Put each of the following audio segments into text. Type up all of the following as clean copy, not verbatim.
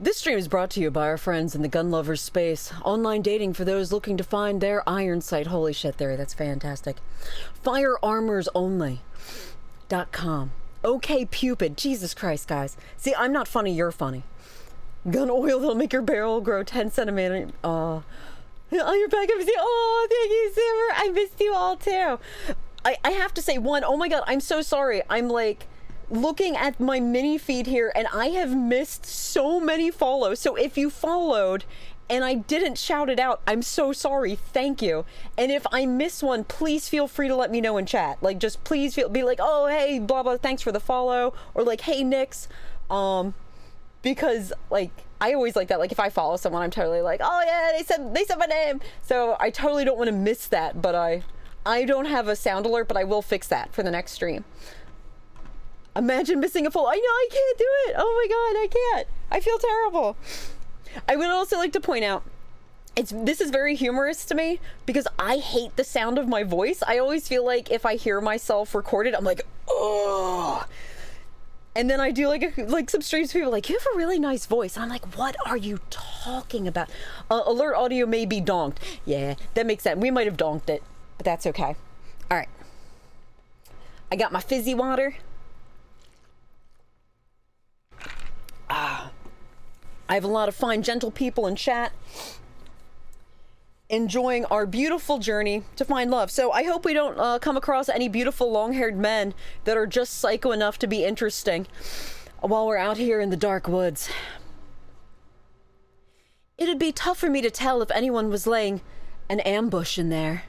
This stream is brought to you by our friends in the gun lovers space. Online dating for those looking to find their iron sight. Holy shit, there, that's fantastic. Firearmorsonly.com. Okay, Cupid. Jesus Christ, guys. See, I'm not funny, you're funny. Gun oil that'll make your barrel grow 10 centimeters. Oh, you're back. Oh, thank you, Simmer. I missed you all too. I have to say, one, oh my god, I'm so sorry. I'm like looking at my mini feed here and I have missed so many follows. So if you followed and I didn't shout it out, I'm so sorry. Thank you. And if I miss one, please feel free to let me know in chat. Like, just please be like, oh, hey, blah, blah, thanks for the follow. Or like, hey, Nix. Because like, I always like that. Like if I follow someone, I'm totally like, oh yeah, they said my name. So I totally don't want to miss that, but I don't have a sound alert, but I will fix that for the next stream. Imagine missing a full, I know, I can't do it. Oh my god, I can't. I feel terrible. I would also like to point out, this is very humorous to me because I hate the sound of my voice. I always feel like if I hear myself recorded, I'm like, oh. And then I do like some streams, people are like, you have a really nice voice. And I'm like, what are you talking about? Alert audio may be donked. Yeah, that makes sense. We might have donked it, but that's okay. All right. I got my fizzy water. I have a lot of fine, gentle people in chat enjoying our beautiful journey to find love. So I hope we don't come across any beautiful long-haired men that are just psycho enough to be interesting while we're out here in the dark woods. It'd be tough for me to tell if anyone was laying an ambush in there.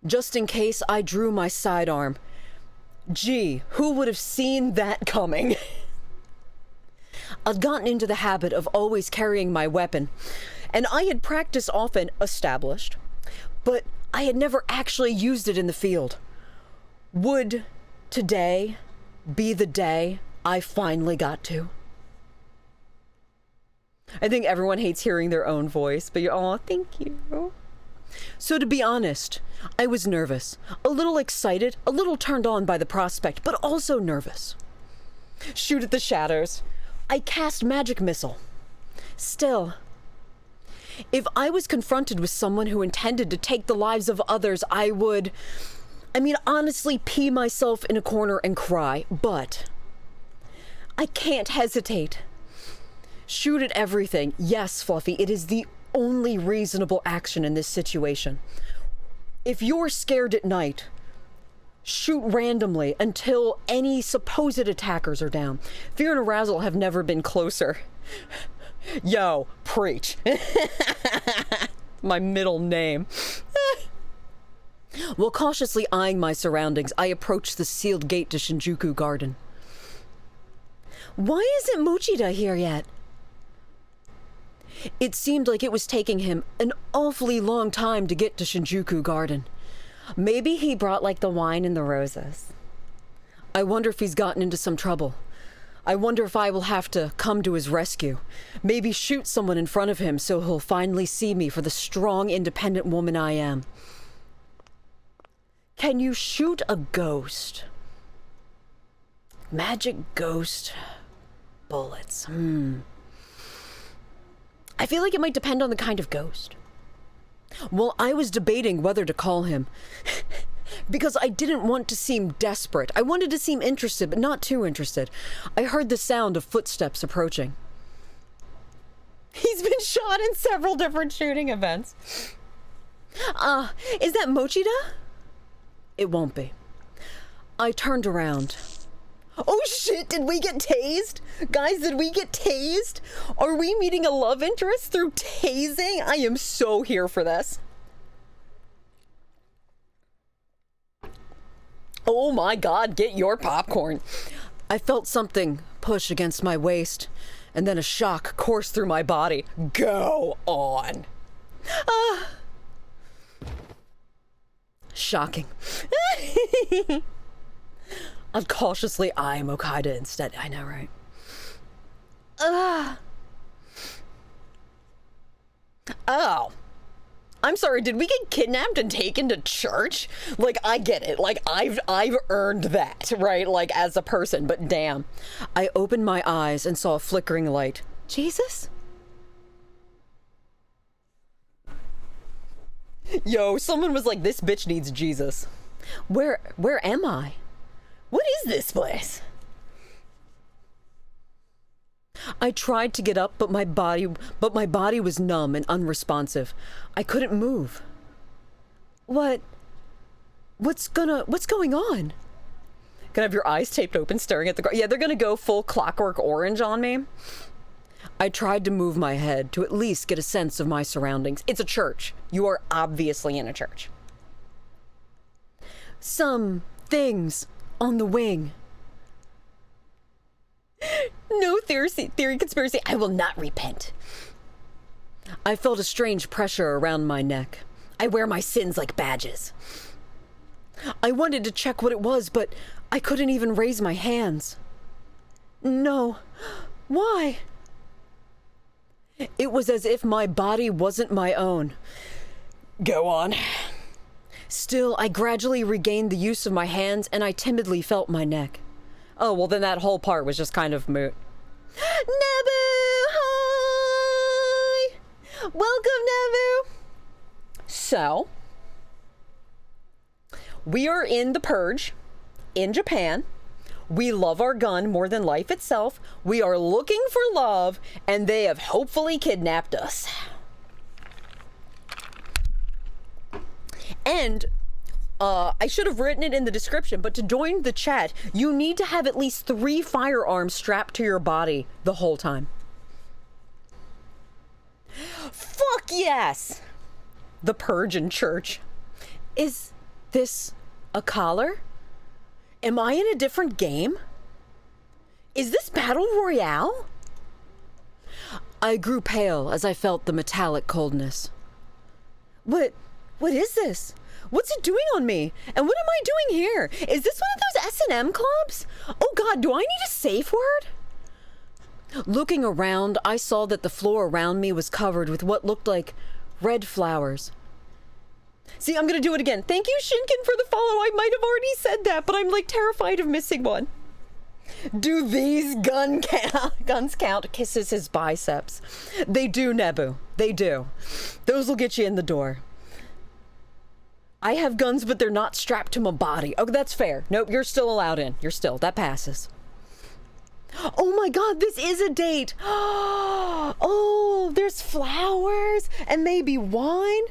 Just in case I drew my sidearm. Gee, who would have seen that coming? I'd gotten into the habit of always carrying my weapon, and I had practiced often, established, but I had never actually used it in the field. Would today be the day I finally got to? I think everyone hates hearing their own voice, but you're, oh, thank you. So to be honest, I was nervous, a little excited, a little turned on by the prospect, but also nervous. Shoot at the shadows. I cast magic missile. Still, if I was confronted with someone who intended to take the lives of others, I would, honestly pee myself in a corner and cry, but I can't hesitate. Shoot at everything. Yes, Fluffy, it is the only reasonable action in this situation. If you're scared at night, shoot randomly until any supposed attackers are down. Fear and arousal have never been closer. Yo, preach. My middle name. While cautiously eyeing my surroundings, I approached the sealed gate to Shinjuku Garden. Why isn't Mochida here yet? It seemed like it was taking him an awfully long time to get to Shinjuku Garden. Maybe he brought like the wine and the roses. I wonder if he's gotten into some trouble. I wonder if I will have to come to his rescue. Maybe shoot someone in front of him so he'll finally see me for the strong, independent woman I am. Can you shoot a ghost? Magic ghost bullets. I feel like it might depend on the kind of ghost. Well, I was debating whether to call him because I didn't want to seem desperate. I wanted to seem interested, but not too interested. I heard the sound of footsteps approaching. He's been shot in several different shooting events. Is that Mochida? It won't be. I turned around. Oh shit, did we get tased? Guys, did we get tased? Are we meeting a love interest through tasing? I am so here for this. Oh my god, get your popcorn. I felt something push against my waist, and then a shock course through my body. Go on. Shocking. I'd cautiously eye Mochida instead. I know, right? Oh. I'm sorry, did we get kidnapped and taken to church? Like, I get it. Like, I've earned that, right? Like, as a person, but damn. I opened my eyes and saw a flickering light. Jesus? Yo, someone was like, this bitch needs Jesus. Where am I? What is this place? I tried to get up, but my body was numb and unresponsive. I couldn't move. What's going on? Can I have your eyes taped open staring at the ground? Yeah, they're gonna go full Clockwork Orange on me. I tried to move my head to at least get a sense of my surroundings. It's a church. You are obviously in a church. Some things on the wing. No theory conspiracy. I will not repent. I felt a strange pressure around my neck. I wear my sins like badges. I wanted to check what it was, but I couldn't even raise my hands. No. Why? It was as if my body wasn't my own. Go on. Still, I gradually regained the use of my hands, and I timidly felt my neck. Oh, well then that whole part was just kind of moot. Nebu! Hi! Welcome, Nebu! So, we are in the Purge, in Japan. We love our gun more than life itself. We are looking for love, and they have hopefully kidnapped us. And I should have written it in the description, but to join the chat, you need to have at least 3 firearms strapped to your body the whole time. Fuck yes! The Purge in church. Is this a collar? Am I in a different game? Is this Battle Royale? I grew pale as I felt the metallic coldness. What is this? What's it doing on me? And what am I doing here? Is this one of those S&M clubs? Oh God, do I need a safe word? Looking around, I saw that the floor around me was covered with what looked like red flowers. See, I'm gonna do it again. Thank you, Shinkin, for the follow. I might have already said that, but I'm like terrified of missing one. Do these guns count? Kisses his biceps. They do, Nebu. They do. Those will get you in the door. I have guns, but they're not strapped to my body. Oh, that's fair. Nope, you're still allowed in. That passes. Oh my God, this is a date. Oh, there's flowers and maybe wine.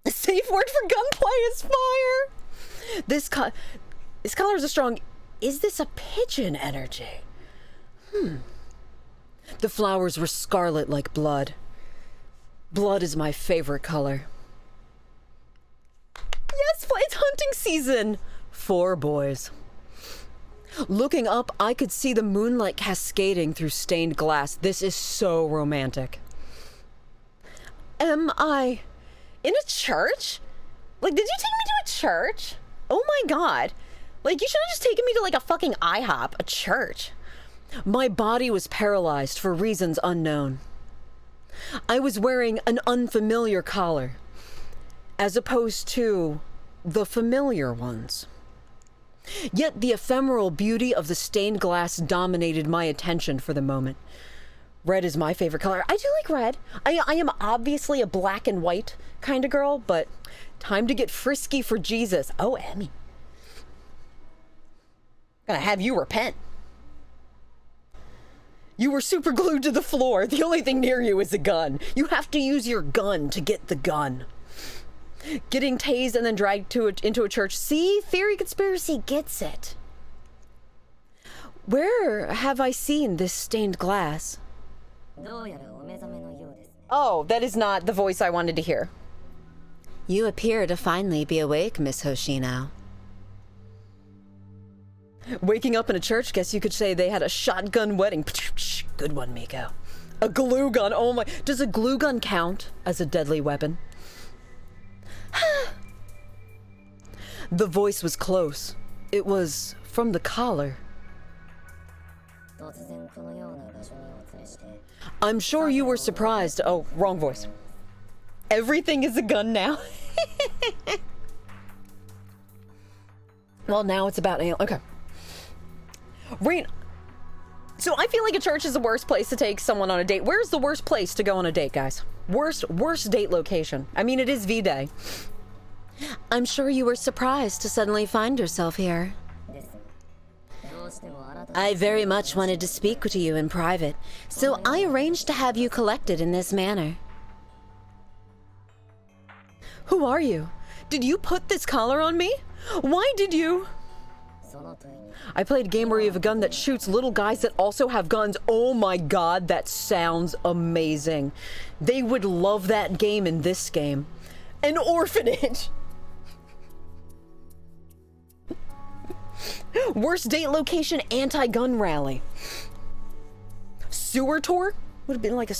A safe word for gunplay is fire. This color is a strong. Is this a pigeon energy? The flowers were scarlet like blood. Blood is my favorite color. Yes, it's hunting season. 4 boys. Looking up, I could see the moonlight cascading through stained glass. This is so romantic. Am I in a church? Like, did you take me to a church? Oh my God. Like, you should have just taken me to like a fucking IHOP, a church. My body was paralyzed for reasons unknown. I was wearing an unfamiliar collar, as opposed to the familiar ones. Yet the ephemeral beauty of the stained glass dominated my attention for the moment. Red is my favorite color. I do like red. I am obviously a black and white kind of girl, but time to get frisky for Jesus. Oh, Emmy. Gonna have you repent. You were super glued to the floor. The only thing near you is a gun. You have to use your gun to get the gun. Getting tased and then dragged into a church. See? Theory conspiracy gets it. Where have I seen this stained glass? Oh, that is not the voice I wanted to hear. You appear to finally be awake, Miss Hoshino. Waking up in a church, guess you could say they had a shotgun wedding. Good one, Miko. A glue gun, oh my. Does a glue gun count as a deadly weapon? The voice was close. It was from the collar. I'm sure you were surprised. Oh, wrong voice. Everything is a gun now. Well, now it's about okay. Rain. So I feel like a church is the worst place to take someone on a date. Where's the worst place to go on a date, guys? Worst date location. I mean, it is V-Day. I'm sure you were surprised to suddenly find yourself here. I very much wanted to speak to you in private, so I arranged to have you collected in this manner. Who are you? Did you put this collar on me? Why did you? I played a game where you have a gun that shoots little guys that also have guns. Oh my god, that sounds amazing. They would love that game in this game. An orphanage. Worst date location, anti-gun rally. Sewer tour? Would have been like a...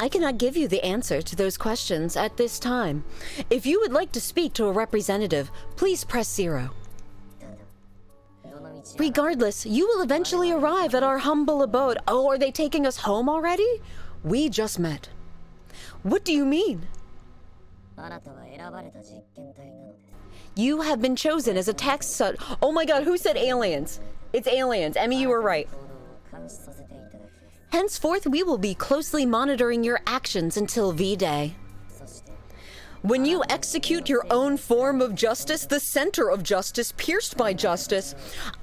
I cannot give you the answer to those questions at this time. If you would like to speak to a representative, please press 0. Regardless, you will eventually arrive at our humble abode. Oh, are they taking us home already? We just met. What do you mean? You have been chosen as a test Oh my god, who said aliens? It's aliens. Emmy, you were right. Henceforth, we will be closely monitoring your actions until V-Day. When you execute your own form of justice, the center of justice, pierced by justice,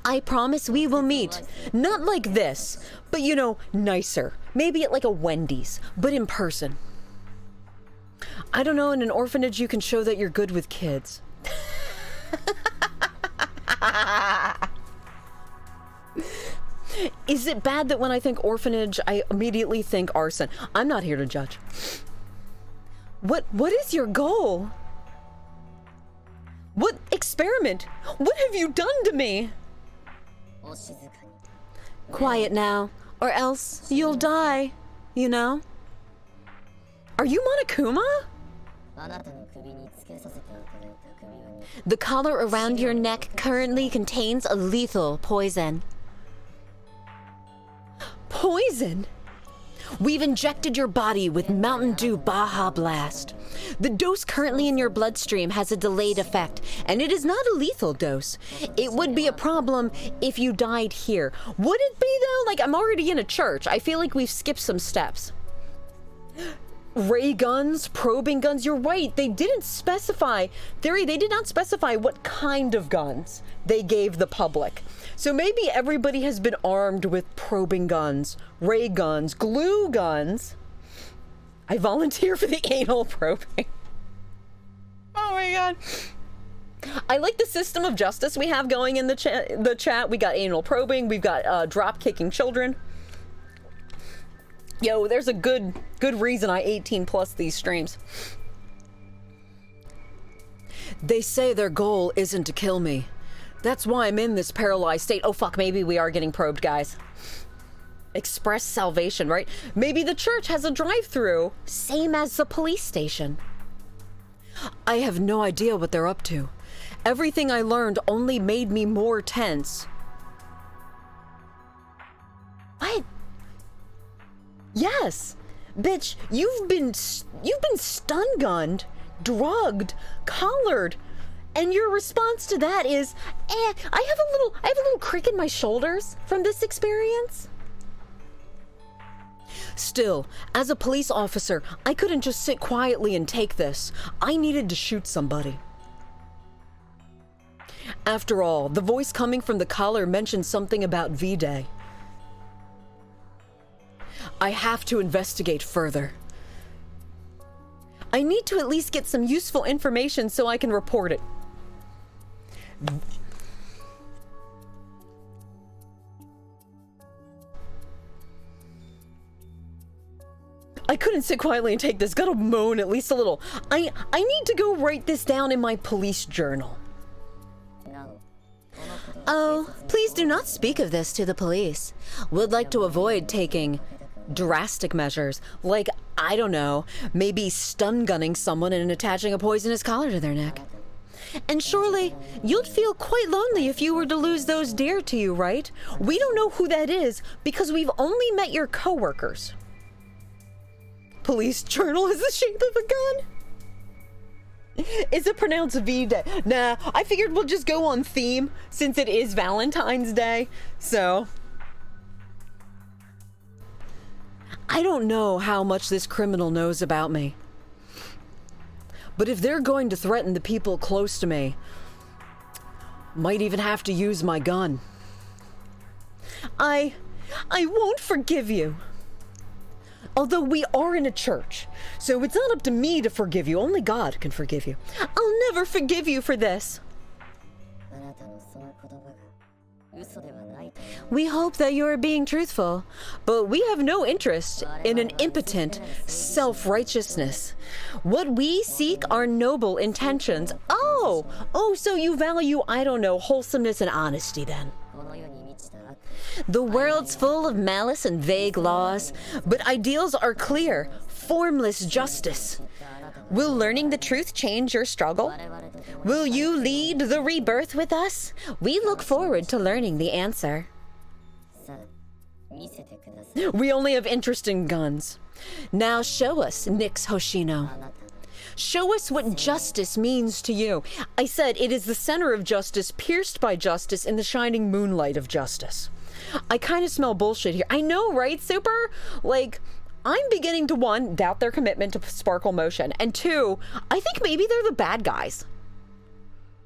I promise we will meet. Not like this, but you know, nicer. Maybe at like a Wendy's, but in person. I don't know, in an orphanage you can show that you're good with kids. Is it bad that when I think orphanage, I immediately think arson? I'm not here to judge. What is your goal? What experiment? What have you done to me? Quiet now, or else you'll die, you know? Are you Monokuma? The collar around your neck currently contains a lethal poison. Poison? We've injected your body with Mountain Dew Baja Blast. The dose currently in your bloodstream has a delayed effect, and it is not a lethal dose. It would be a problem if you died here. Would it be, though? Like, I'm already in a church. I feel like we've skipped some steps. Ray guns, probing guns, you're right. They didn't specify, they did not specify what kind of guns they gave the public. So maybe everybody has been armed with probing guns, ray guns, glue guns. I volunteer for the anal probing. Oh my god. I like the system of justice we have going in the chat. We got anal probing, we've got drop kicking children. Yo, there's a good reason I 18 plus these streams. They say their goal isn't to kill me. That's why I'm in this paralyzed state. Oh fuck, maybe we are getting probed, guys. Express salvation, right? Maybe the church has a drive-through, same as the police station. I have no idea what they're up to. Everything I learned only made me more tense. What? Yes, bitch, you've been stun-gunned, drugged, collared, and your response to that is, I have a little crick in my shoulders from this experience. Still, as a police officer, I couldn't just sit quietly and take this. I needed to shoot somebody. After all, the voice coming from the collar mentioned something about V-Day. I have to investigate further. I need to at least get some useful information so I can report it. I couldn't sit quietly and take this. Gotta moan at least a little. I need to go write this down in my police journal. Oh, please do not speak of this to the police. Would like to avoid taking drastic measures, like, I don't know, maybe stun gunning someone and attaching a poisonous collar to their neck. And surely, you'd feel quite lonely if you were to lose those dear to you, right? We don't know who that is because we've only met your coworkers. police journal is the shape of a gun. Is it pronounced V-Day? Nah, I figured we'll just go on theme since it is Valentine's Day. So, I don't know how much this criminal knows about me. But if they're going to threaten the people close to me, might even have to use my gun. I won't forgive you. Although we are in a church, so it's not up to me to forgive you. Only God can forgive you. I'll never forgive you for this. We hope that you are being truthful, but we have no interest in an impotent self-righteousness. What we seek are noble intentions. Oh, so you value, I don't know, wholesomeness and honesty then. The world's full of malice and vague laws, but ideals are clear, formless justice. Will learning the truth change your struggle? Will you lead the rebirth with us? We look forward to learning the answer. We only have interest in guns. Now show us, Nix Hoshino. Show us what justice means to you. I said it is the center of justice, pierced by justice in the shining moonlight of justice. I kind of smell bullshit here. I know, right, Super? Like, I'm beginning to, one, doubt their commitment to sparkle motion, and two, I think maybe they're the bad guys.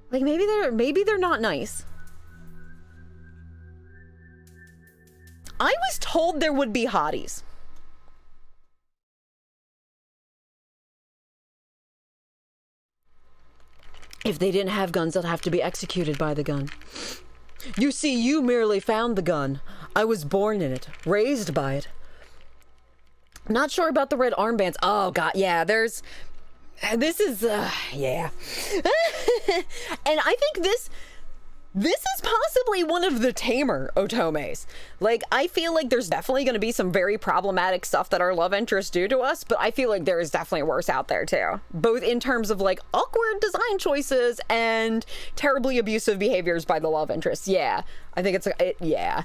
Like, maybe they're not nice. I was told there would be hotties. If they didn't have guns, they'll have to be executed by the gun. You see, you merely found the gun. I was born in it, raised by it. Not sure about the red armbands. Oh, God, yeah, this is, yeah. And I think this is possibly one of the tamer otomes. Like, I feel like there's definitely going to be some very problematic stuff that our love interests do to us, but I feel like there is definitely worse out there too. Both in terms of like awkward design choices and terribly abusive behaviors by the love interests. Yeah, I think yeah.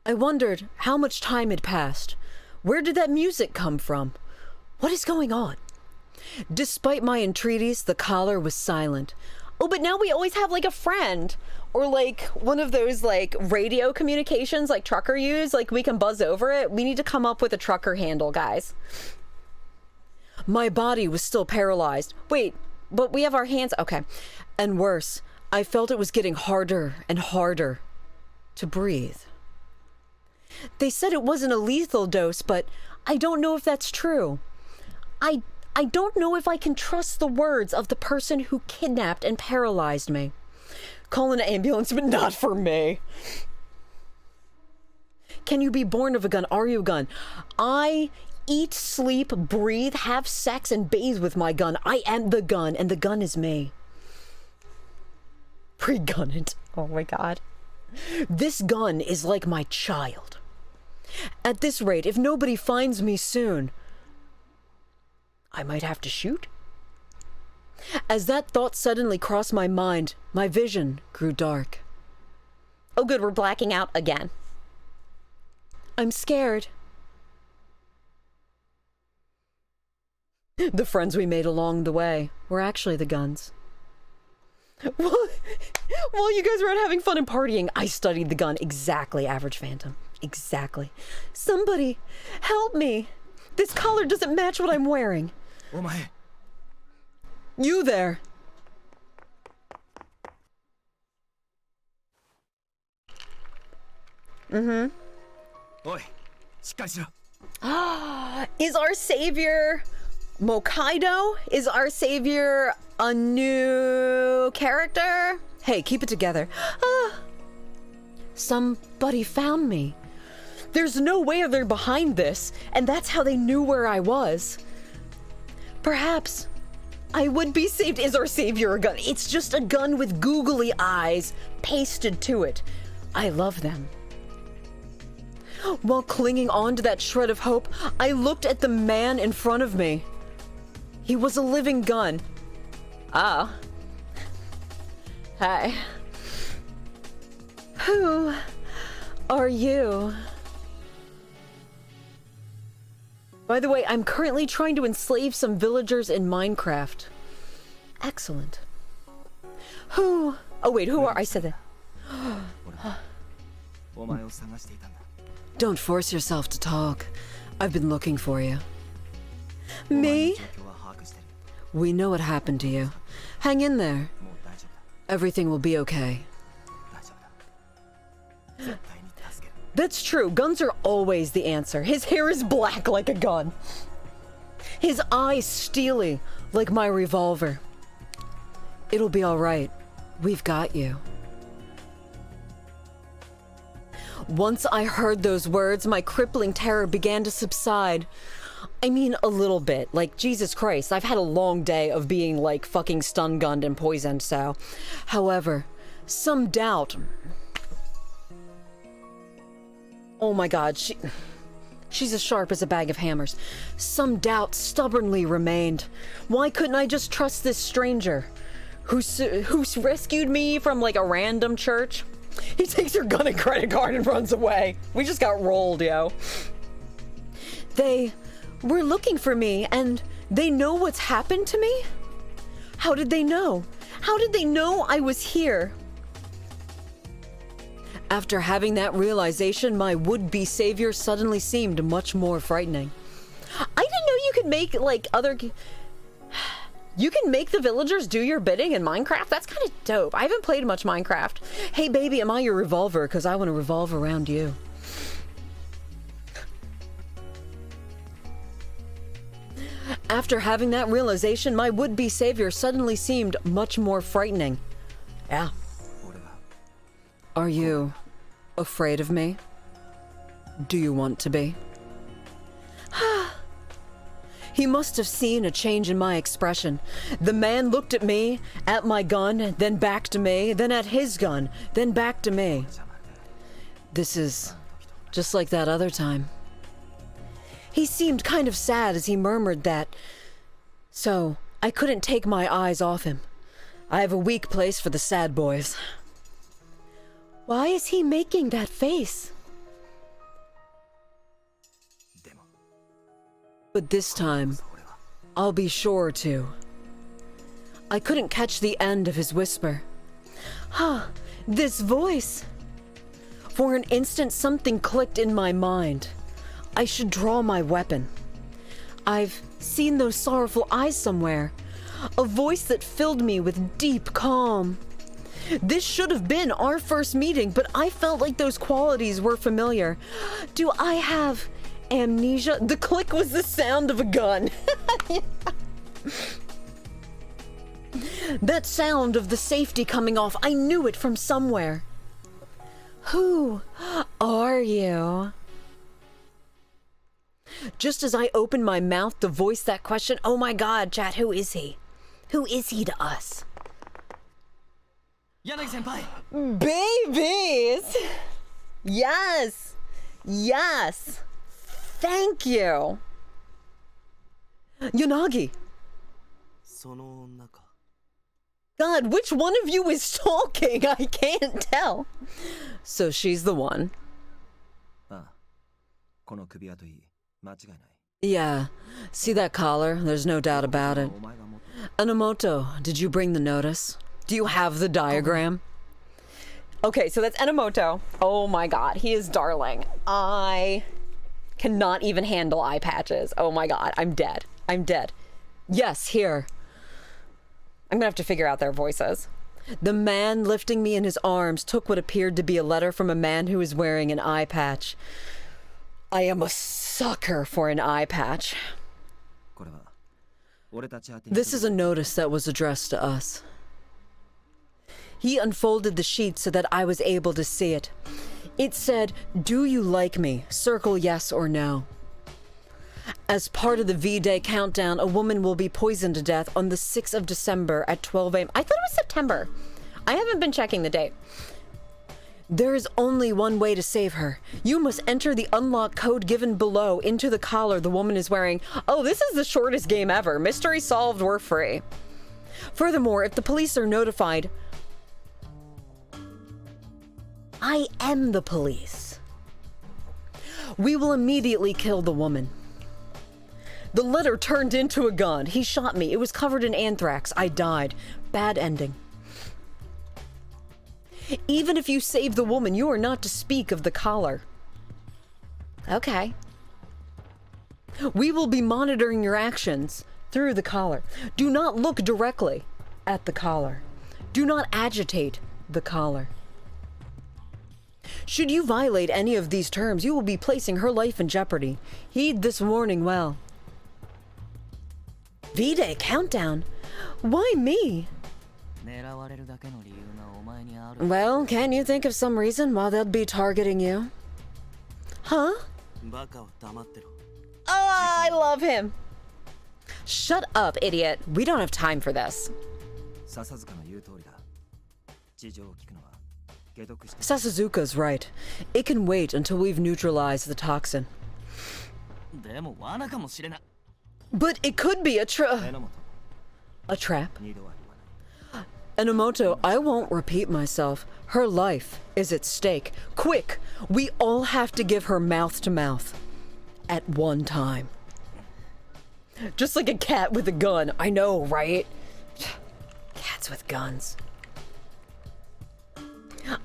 I wondered how much time had passed. Where did that music come from? What is going on? Despite my entreaties, the caller was silent. Oh, but now we always have like a friend or like one of those like radio communications like trucker use. Like we can buzz over it. We need to come up with a trucker handle, guys. My body was still paralyzed. Wait, but we have our hands. Okay. And worse, I felt it was getting harder and harder to breathe. They said it wasn't a lethal dose, but I don't know if that's true. I don't know if I can trust the words of the person who kidnapped and paralyzed me. Call an ambulance, but not for me. Can you be born of a gun? Are you a gun? I eat, sleep, breathe, have sex, and bathe with my gun. I am the gun, and the gun is me. Pre-gun it. Oh my God. This gun is like my child. At this rate, if nobody finds me soon, I might have to shoot. As that thought suddenly crossed my mind, my vision grew dark. Oh good, we're blacking out again. I'm scared. The friends we made along the way were actually the guns. While you guys were out having fun and partying, I studied the gun. Exactly, Average Phantom. Exactly. Somebody, help me. This collar doesn't match what I'm wearing. You there. Mm-hmm. Is our savior Mokaido? Is our savior a new character? Hey, keep it together. Somebody found me. There's no way they're behind this, and that's how they knew where I was. Perhaps I would be saved. Is our savior a gun? It's just a gun with googly eyes pasted to it. I love them. While clinging on to that shred of hope, I looked at the man in front of me. He was a living gun. Oh. Hi. Who are you? By the way, I'm currently trying to enslave some villagers in Minecraft. Excellent. Who? Oh wait, who are? I said that. Don't force yourself to talk. I've been looking for you. Me? We know what happened to you. Hang in there. Everything will be okay. That's true. Guns are always the answer. His hair is black like a gun. His eyes steely like my revolver. It'll be all right. We've got you. Once I heard those words, my crippling terror began to subside. I mean, a little bit. Like, Jesus Christ, I've had a long day of being, like, fucking stun-gunned and poisoned, so. However, some doubt. Oh my god, she's as sharp as a bag of hammers. Some doubt stubbornly remained. Why couldn't I just trust this stranger? Who's rescued me from, like, a random church? He takes her gun and credit card and runs away. We just got rolled, yo. They were looking for me, and they know what's happened to me? How did they know? How did they know I was here? After having that realization, my would-be savior suddenly seemed much more frightening. I didn't know you could make, like, you can make the villagers do your bidding in Minecraft? That's kind of dope. I haven't played much Minecraft. Hey, baby, am I your revolver? Because I want to revolve around you. After having that realization, my would-be savior suddenly seemed much more frightening. Yeah. Are you afraid of me? Do you want to be? He must have seen a change in my expression. The man looked at me, at my gun, then back to me, then at his gun, then back to me. This is just like that other time. He seemed kind of sad as he murmured that, so I couldn't take my eyes off him. I have a weak place for the sad boys. Why is he making that face? But this time, I'll be sure to. I couldn't catch the end of his whisper. This voice. For an instant, something clicked in my mind. I should draw my weapon. I've seen those sorrowful eyes somewhere. A voice that filled me with deep calm. This should have been our first meeting, but I felt like those qualities were familiar. Do I have amnesia? The click was the sound of a gun. That sound of the safety coming off, I knew it from somewhere. Who are you? Just as I opened my mouth to voice that question, oh my god, chat, who is he? Who is he to us? Babies! Yes! Yes! Thank you! Yanagi! God, which one of you is talking? I can't tell. So she's the one. Yeah. See that collar? There's no doubt about it. Enomoto, did you bring the notice? Do you have the diagram? Okay, so that's Enomoto. Oh my god, he is darling. I cannot even handle eye patches. Oh my god, I'm dead. I'm dead. Yes, here. I'm gonna have to figure out their voices. The man lifting me in his arms took what appeared to be a letter from a man who was wearing an eye patch. I am a sucker for an eye patch. This is a notice that was addressed to us. He unfolded the sheet so that I was able to see it. It said, "Do you like me? Circle yes or no." As part of the V-Day countdown, a woman will be poisoned to death on the 6th of December at 12 a.m. I thought it was September. I haven't been checking the date. There is only one way to save her. You must enter the unlock code given below into the collar the woman is wearing. Oh, this is the shortest game ever. Mystery solved, we're free. Furthermore, if the police are notified, I am the police. We will immediately kill the woman. The letter turned into a gun. He shot me. It was covered in anthrax. I died. Bad ending. Even if you save the woman, you are not to speak of the collar. Okay. We will be monitoring your actions through the collar. Do not look directly at the collar. Do not agitate the collar. Should you violate any of these terms, you will be placing her life in jeopardy. Heed this warning well. V-Day countdown? Why me? Well, can you think of some reason why they'll be targeting you? Huh? Oh, I love him. Shut up, idiot. We don't have time for this. Sasuzuka's right. It can wait until we've neutralized the toxin. But it could be a trap. Enomoto, I won't repeat myself. Her life is at stake. Quick! We all have to give her mouth to mouth. At one time. Just like a cat with a gun. I know, right? Cats with guns.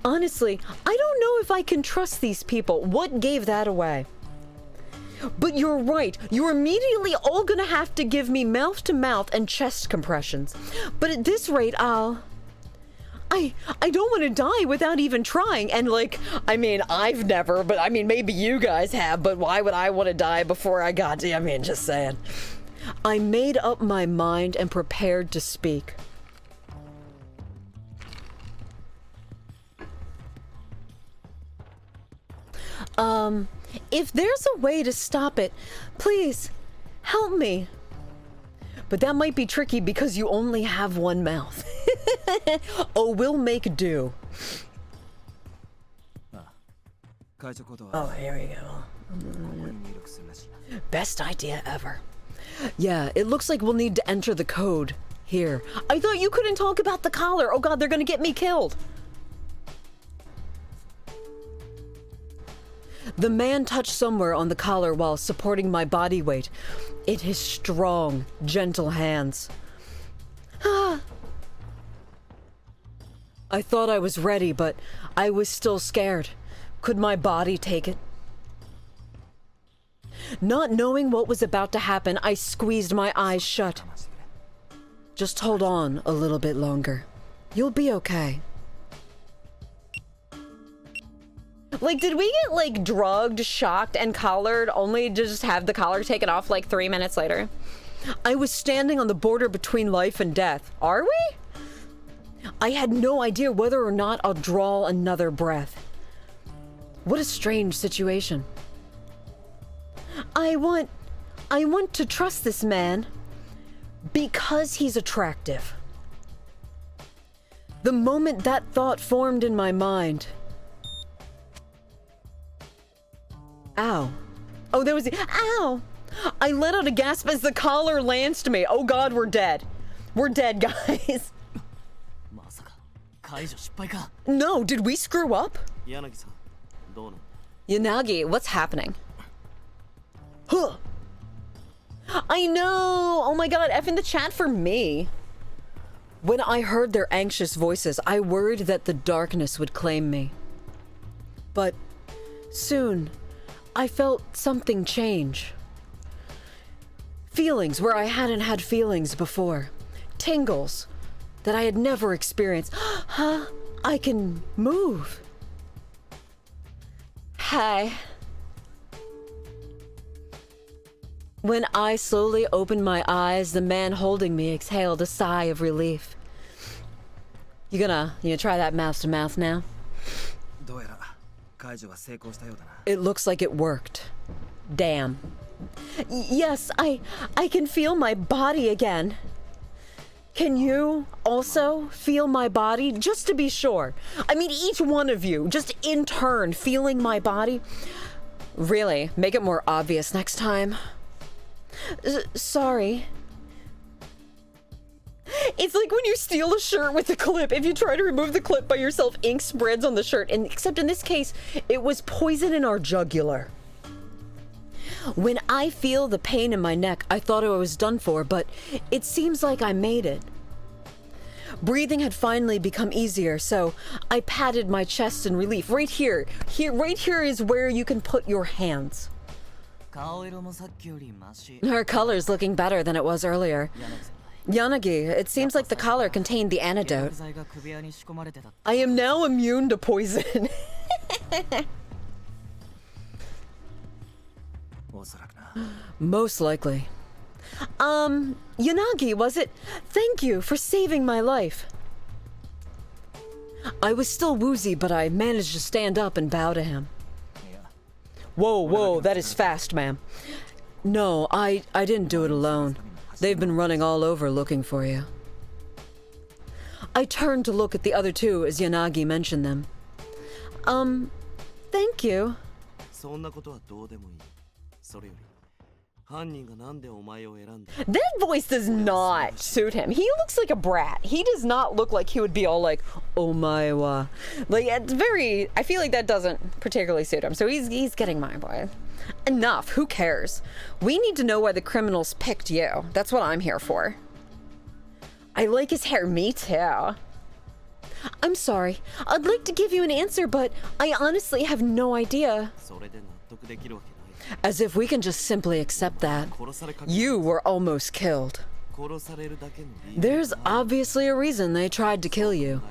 Honestly, I don't know if I can trust these people. What gave that away? But you're right. You're immediately all gonna have to give me mouth to mouth and chest compressions. But at this rate, I don't want to die without even trying. And like, I mean, I've never, but I mean, maybe you guys have, but why would I want to die before I got to, I mean, just saying. I made up my mind and prepared to speak. If there's a way to stop it, please, help me. But that might be tricky because you only have one mouth. Oh, we'll make do. Oh, here we go. Best idea ever. Yeah, it looks like we'll need to enter the code here. I thought you couldn't talk about the collar. Oh god, they're gonna get me killed. The man touched somewhere on the collar while supporting my body weight in his strong, gentle hands. Ah. I thought I was ready, but I was still scared. Could my body take it? Not knowing what was about to happen, I squeezed my eyes shut. Just hold on a little bit longer. You'll be okay. Like, did we get, like, drugged, shocked, and collared only to just have the collar taken off, like, 3 minutes later? I was standing on the border between life and death. Are we? I had no idea whether or not I'll draw another breath. What a strange situation. I want to trust this man because he's attractive. The moment that thought formed in my mind... Ow. Oh, there was the... Ow! I let out a gasp as the collar lanced me. Oh god, we're dead. We're dead, guys. No, did we screw up? Yanagi, what's happening? Huh. I know! Oh my god, F in the chat for me. When I heard their anxious voices, I worried that the darkness would claim me. But soon... I felt something change. Feelings where I hadn't had feelings before. Tingles that I had never experienced. Huh? I can move. Hi. When I slowly opened my eyes, the man holding me exhaled a sigh of relief. You gonna try that mouth to mouth now? It looks like it worked. Damn. Yes, I can feel my body again. Can you also feel my body? Just to be sure. I mean, each one of you, just in turn, feeling my body. Really, make it more obvious next time. Sorry. It's like when you steal a shirt with a clip. If you try to remove the clip by yourself, ink spreads on the shirt. And except in this case, it was poison in our jugular. When I feel the pain in my neck, I thought I was done for, but it seems like I made it. Breathing had finally become easier, so I patted my chest in relief. Right here. Right here is where you can put your hands. Her color's looking better than it was earlier. Yanagi, it seems like the collar contained the antidote. I am now immune to poison. Most likely. Yanagi, was it? Thank you for saving my life. I was still woozy, but I managed to stand up and bow to him. Whoa, that is fast, ma'am. No, I didn't do it alone. They've been running all over looking for you. I turned to look at the other two as Yanagi mentioned them. Thank you. That voice does not suit him. He looks like a brat. He does not look like he would be all like, oh my wa. Like, it's very, I feel like that doesn't particularly suit him. So he's getting my boy. Enough. Who cares? We need to know why the criminals picked you. That's what I'm here for. I like his hair. Me too. I'm sorry. I'd like to give you an answer, but I honestly have no idea. As if we can just simply accept that. You were almost killed. There's obviously a reason they tried to kill you.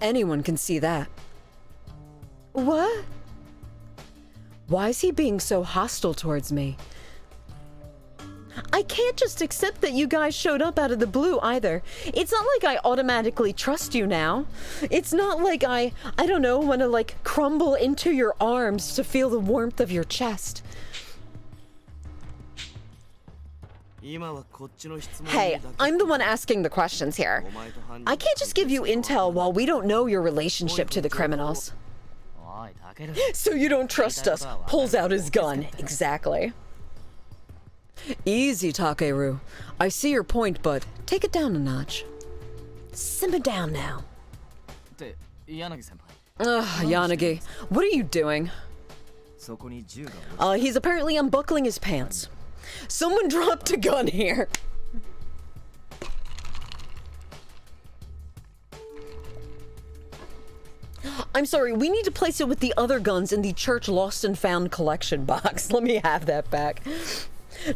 Anyone can see that. What? Why is he being so hostile towards me? I can't just accept that you guys showed up out of the blue either. It's not like I automatically trust you now. It's not like I don't know, want to like crumble into your arms to feel the warmth of your chest. Hey, I'm the one asking the questions here. I can't just give you intel while we don't know your relationship to the criminals. So you don't trust us. Pulls out his gun. Exactly. Easy, Takeru. I see your point, but take it down a notch. Simmer down now. Ugh, Yanagi. What are you doing? He's apparently unbuckling his pants. Someone dropped a gun here. I'm sorry, we need to place it with the other guns in the church lost and found collection box. Let me have that back.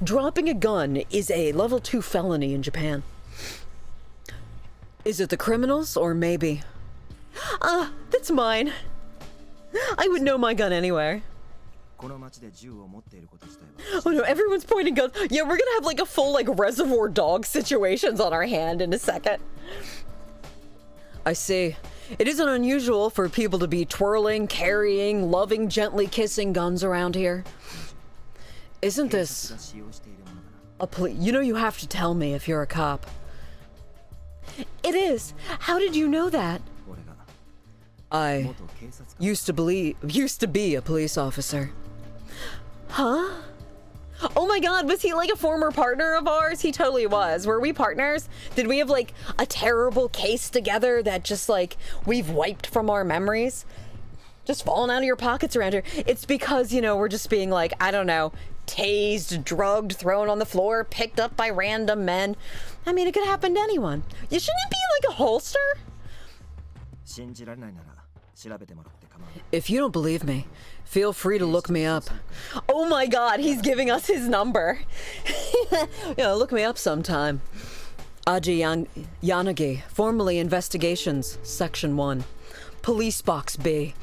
Dropping a gun is a level 2 felony in Japan. Is it the criminals or maybe? That's mine. I would know my gun anywhere. Oh no, everyone's pointing guns. Yeah, we're gonna have like a full like Reservoir Dogs situations on our hand in a second. I see. It isn't unusual for people to be twirling, carrying, loving, gently kissing guns around here. Isn't this a police? You know you have to tell me if you're a cop. It is. How did you know that? I used to be a police officer. Huh? Oh my god, was he like a former partner of ours? He totally was. Were we partners? Did we have like a terrible case together that just like we've wiped from our memories? Just falling out of your pockets around here. It's because, you know, we're just being like, I don't know, tased, drugged, thrown on the floor, picked up by random men. I mean, it could happen to anyone. You shouldn't it be like a holster? If you don't believe me, feel free to look me up. Oh my god, he's giving us his number. Yeah, look me up sometime. Aji Yanagi, formerly Investigations, Section 1. Police Box B.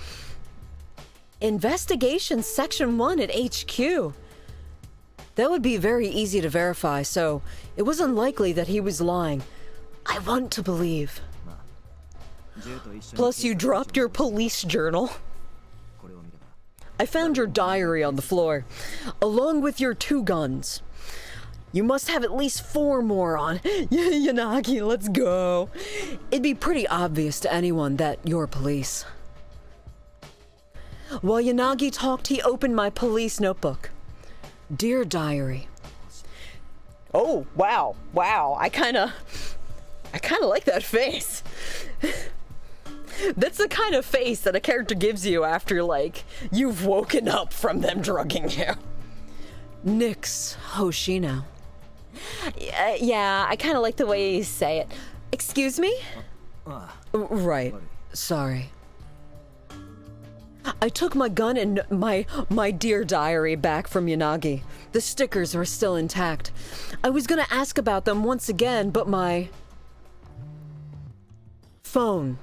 Investigations Section 1 at HQ. That would be very easy to verify, so it was unlikely that he was lying. I want to believe. Plus, you dropped your police journal. I found your diary on the floor, along with your 2 guns. You must have at least 4 more on. Yanagi, let's go. It'd be pretty obvious to anyone that you're police. While Yanagi talked, he opened my police notebook. Dear Diary. Oh, wow. Wow. I kind of like that face. That's the kind of face that a character gives you after, like, you've woken up from them drugging you. Nix Hoshino. Yeah, I kind of like the way you say it. Excuse me? Right. Sorry. I took my gun and my dear diary back from Yanagi. The stickers are still intact. I was gonna ask about them once again, but my phone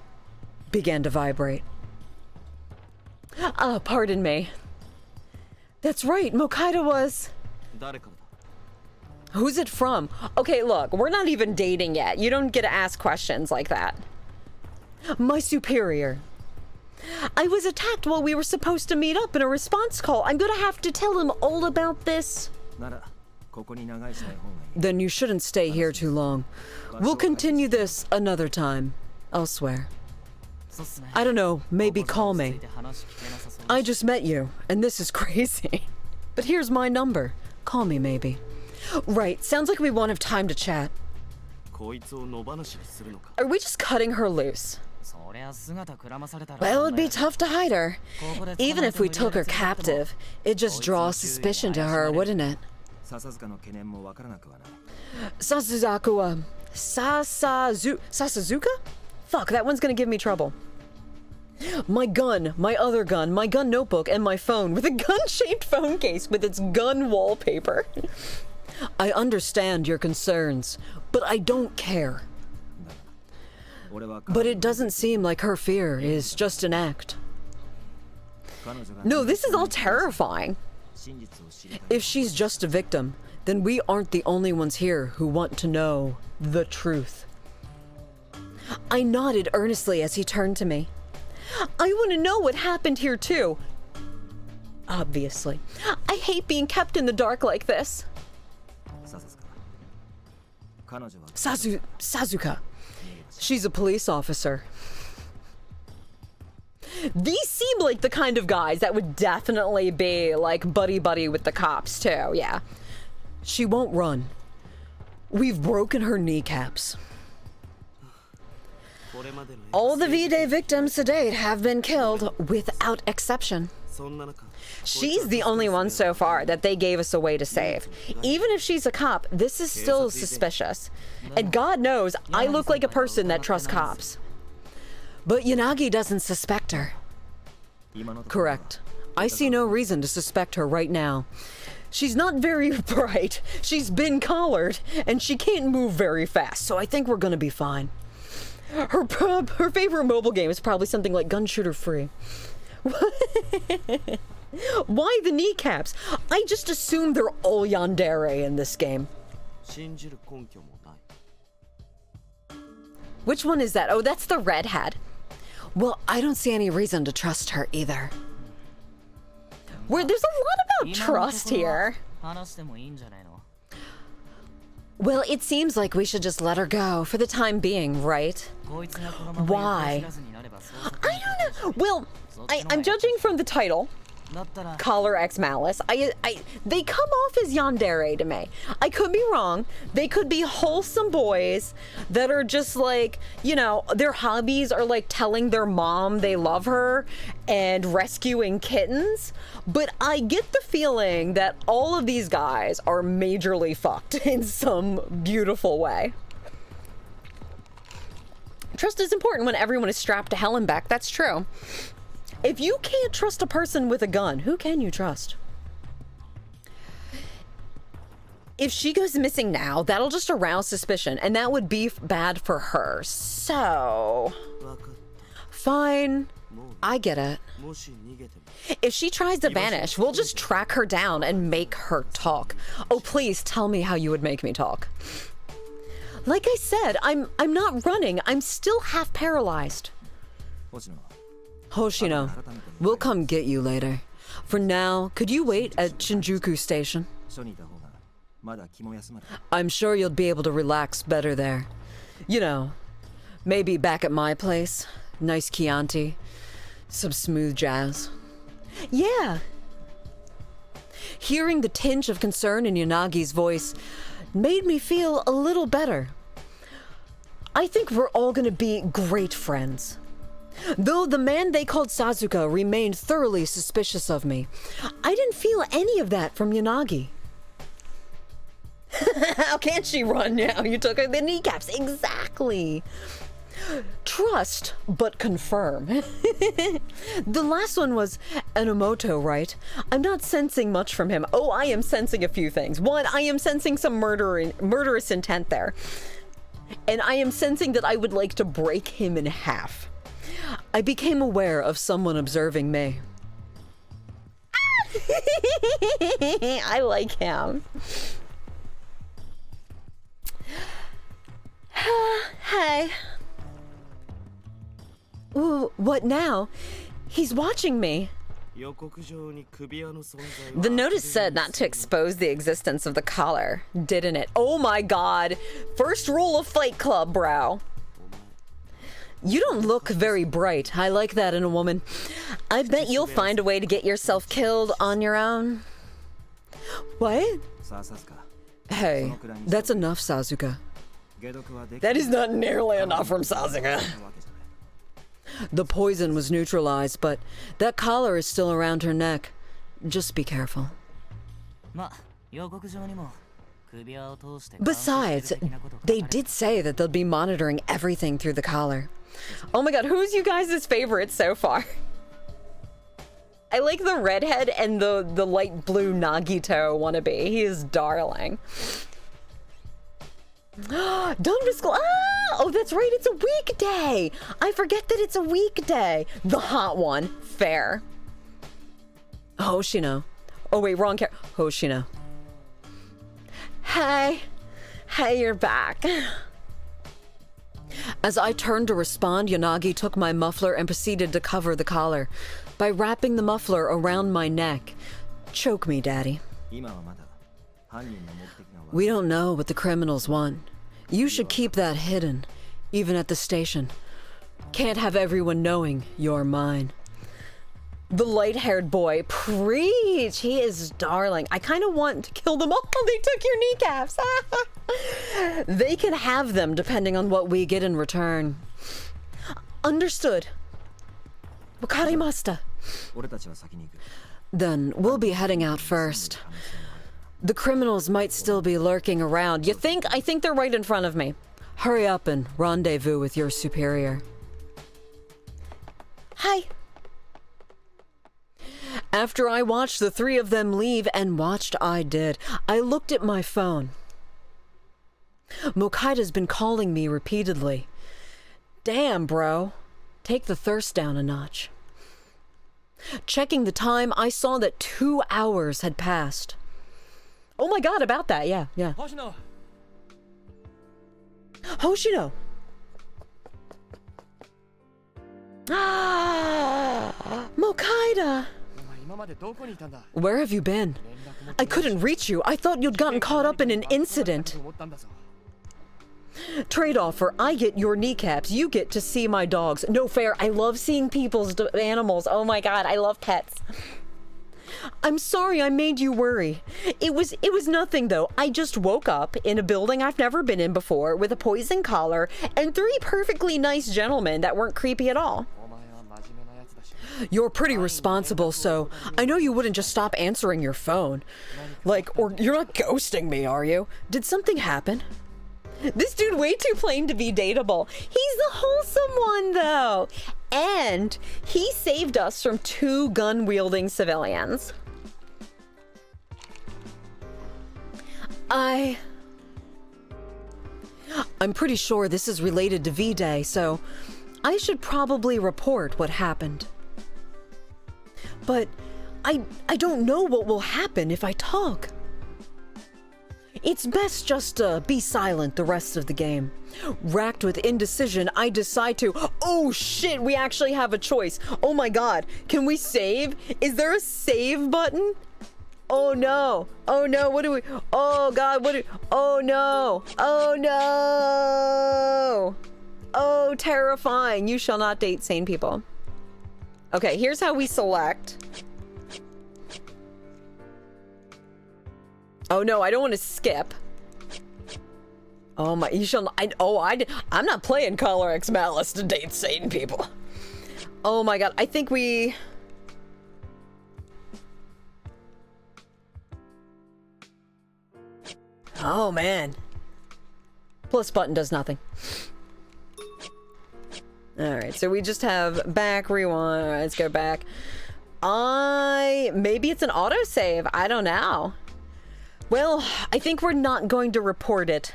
began to vibrate. Pardon me. That's right, Mokaida was... Who's it from? Okay, look, we're not even dating yet. You don't get to ask questions like that. My superior. I was attacked while we were supposed to meet up in a response call. I'm gonna have to tell him all about this. Then you shouldn't stay here too long. We'll continue this another time, elsewhere. I don't know, maybe call me. I just met you, and this is crazy. But here's my number. Call me, maybe. Right, sounds like we won't have time to chat. Are we just cutting her loose? Well, it'd be tough to hide her. Even if we took her captive, it'd just draw suspicion to her, wouldn't it? Sasazuka? Fuck, that one's gonna give me trouble. My gun, my other gun, my gun notebook, and my phone with a gun-shaped phone case with its gun wallpaper. I understand your concerns, but I don't care. But it doesn't seem like her fear is just an act. No, this is all terrifying. If she's just a victim, then we aren't the only ones here who want to know the truth. I nodded earnestly as he turned to me. I want to know what happened here too. Obviously. I hate being kept in the dark like this. Sazuka. She's a police officer. These seem like the kind of guys that would definitely be like buddy-buddy with the cops too, yeah. She won't run. We've broken her kneecaps. All the V-Day victims to date have been killed without exception. She's the only one so far that they gave us a way to save. Even if she's a cop, this is still suspicious. And God knows, I look like a person that trusts cops. But Yanagi doesn't suspect her. Correct. I see no reason to suspect her right now. She's not very bright, she's been collared, and she can't move very fast, so I think we're gonna be fine. Her favorite mobile game is probably something like Gun Shooter Free. Why the kneecaps? I just assume they're all yandere in this game. Which one is that? Oh, that's the redhead. Well, I don't see any reason to trust her either. There's a lot about trust here. Well, it seems like we should just let her go for the time being, right? Why? I don't know. Well, I'm judging from the title. Collar X Malice. They come off as yandere to me. I could be wrong. They could be wholesome boys that are just like, you know, their hobbies are like telling their mom they love her and rescuing kittens. But I get the feeling that all of these guys are majorly fucked in some beautiful way. Trust is important when everyone is strapped to hell and back. That's true. If you can't trust a person with a gun, who can you trust? If she goes missing now, that'll just arouse suspicion, and that would be bad for her. So... Fine. I get it. If she tries to vanish, we'll just track her down and make her talk. Oh, please tell me how you would make me talk. Like I said, I'm not running. I'm still half paralyzed. Hoshino, we'll come get you later. For now, could you wait at Shinjuku Station? I'm sure you'll be able to relax better there. You know, maybe back at my place. Nice Chianti. Some smooth jazz. Yeah. Hearing the tinge of concern in Yanagi's voice made me feel a little better. I think we're all gonna be great friends. Though the man they called Sazuka remained thoroughly suspicious of me, I didn't feel any of that from Yanagi. How can she run now? You took her the kneecaps. Exactly. Trust, but confirm. The last one was Enomoto, right? I'm not sensing much from him. Oh, I am sensing a few things. One, I am sensing some murderous intent there. And I am sensing that I would like to break him in half. I became aware of someone observing me. I like him. Hey. Ooh, what now? He's watching me. The notice said not to expose the existence of the collar, didn't it? Oh my god. First rule of Fight Club, bro. You don't look very bright. I like that in a woman. I bet you'll find a way to get yourself killed on your own. What? Hey, that's enough, Sasuke. That is not nearly enough from Sasuke. The poison was neutralized, but that collar is still around her neck. Just be careful. Besides, they did say that they'll be monitoring everything through the collar. Oh my god, who's you guys' favorite so far? I like the redhead and the light blue Nagito wannabe. He is darling. Don't risk. Oh, that's right. It's a weekday. I forget that it's a weekday. The hot one. Fair. Hoshino. Oh wait, wrong character. Hoshino. Hey. Hey, you're back. As I turned to respond, Yanagi took my muffler and proceeded to cover the collar by wrapping the muffler around my neck. Choke me, Daddy. We don't know what the criminals want. You should keep that hidden, even at the station. Can't have everyone knowing you're mine. The light-haired boy, preach! He is darling. I kind of want to kill them all. They took your kneecaps. They can have them depending on what we get in return. Understood. Wakarimashita. Then we'll be heading out first. The criminals might still be lurking around. You think? I think they're right in front of me. Hurry up and rendezvous with your superior. Hi. After I watched the three of them leave, and watched I did, I looked at my phone. Mokaida's been calling me repeatedly. Damn, bro. Take the thirst down a notch. Checking the time, I saw that 2 hours had passed. Oh my god, about that, yeah. Hoshino! Hoshino! Ah! Mokaida! Where have you been? I couldn't reach you. I thought you'd gotten caught up in an incident. Trade offer. I get your kneecaps. You get to see my dogs. No fair. I love seeing people's animals. Oh my god, I love pets. I'm sorry I made you worry. It was nothing though. I just woke up in a building I've never been in before with a poison collar and 3 perfectly nice gentlemen that weren't creepy at all. You're pretty responsible, so I know you wouldn't just stop answering your phone. Like, or you're not ghosting me, are you? Did something happen? This dude way too plain to be dateable. He's the wholesome one though. And he saved us from 2 gun-wielding civilians. I'm pretty sure this is related to V-Day, so I should probably report what happened. But I don't know what will happen if I talk. It's best just to be silent the rest of the game. Racked with indecision, I decide to... Oh shit, we actually have a choice. Oh my god, can we save? Is there a save button? Oh no. Oh no, what do we... Oh god, what do... Oh no. Oh no. Oh, terrifying. You shall not date sane people. Okay, here's how we select. Oh no, I don't want to skip. Oh my, you shall not, I'm not playing Color X Malice to date sane people. Oh my god, I think we... Oh, man. Plus button does nothing. Alright, so we just have back, rewind. Alright, let's go back. Maybe it's an autosave. I don't know. Well, I think we're not going to report it.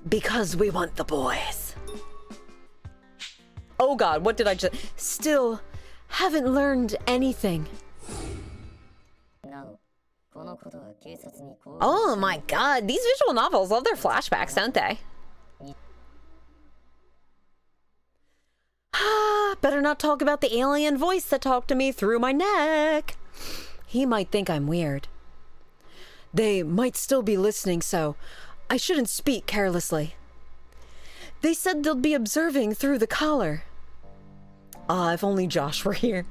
Because we want the boys. Oh god, what did I just... Still, haven't learned anything. Oh my god, these visual novels love their flashbacks, don't they? Better not talk about the alien voice that talked to me through my neck. He might think I'm weird. They might still be listening, so I shouldn't speak carelessly. They said they'll be observing through the collar. Ah, if only Josh were here.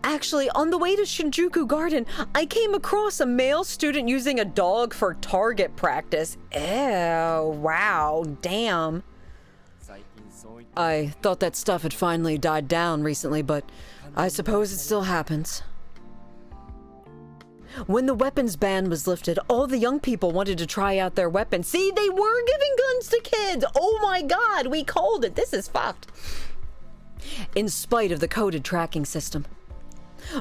Actually, on the way to Shinjuku Garden, I came across a male student using a dog for target practice. Ew, wow, damn. I thought that stuff had finally died down recently, but I suppose it still happens. When the weapons ban was lifted, all the young people wanted to try out their weapons. See, they were giving guns to kids! Oh my god, we called it! This is fucked. In spite of the coded tracking system.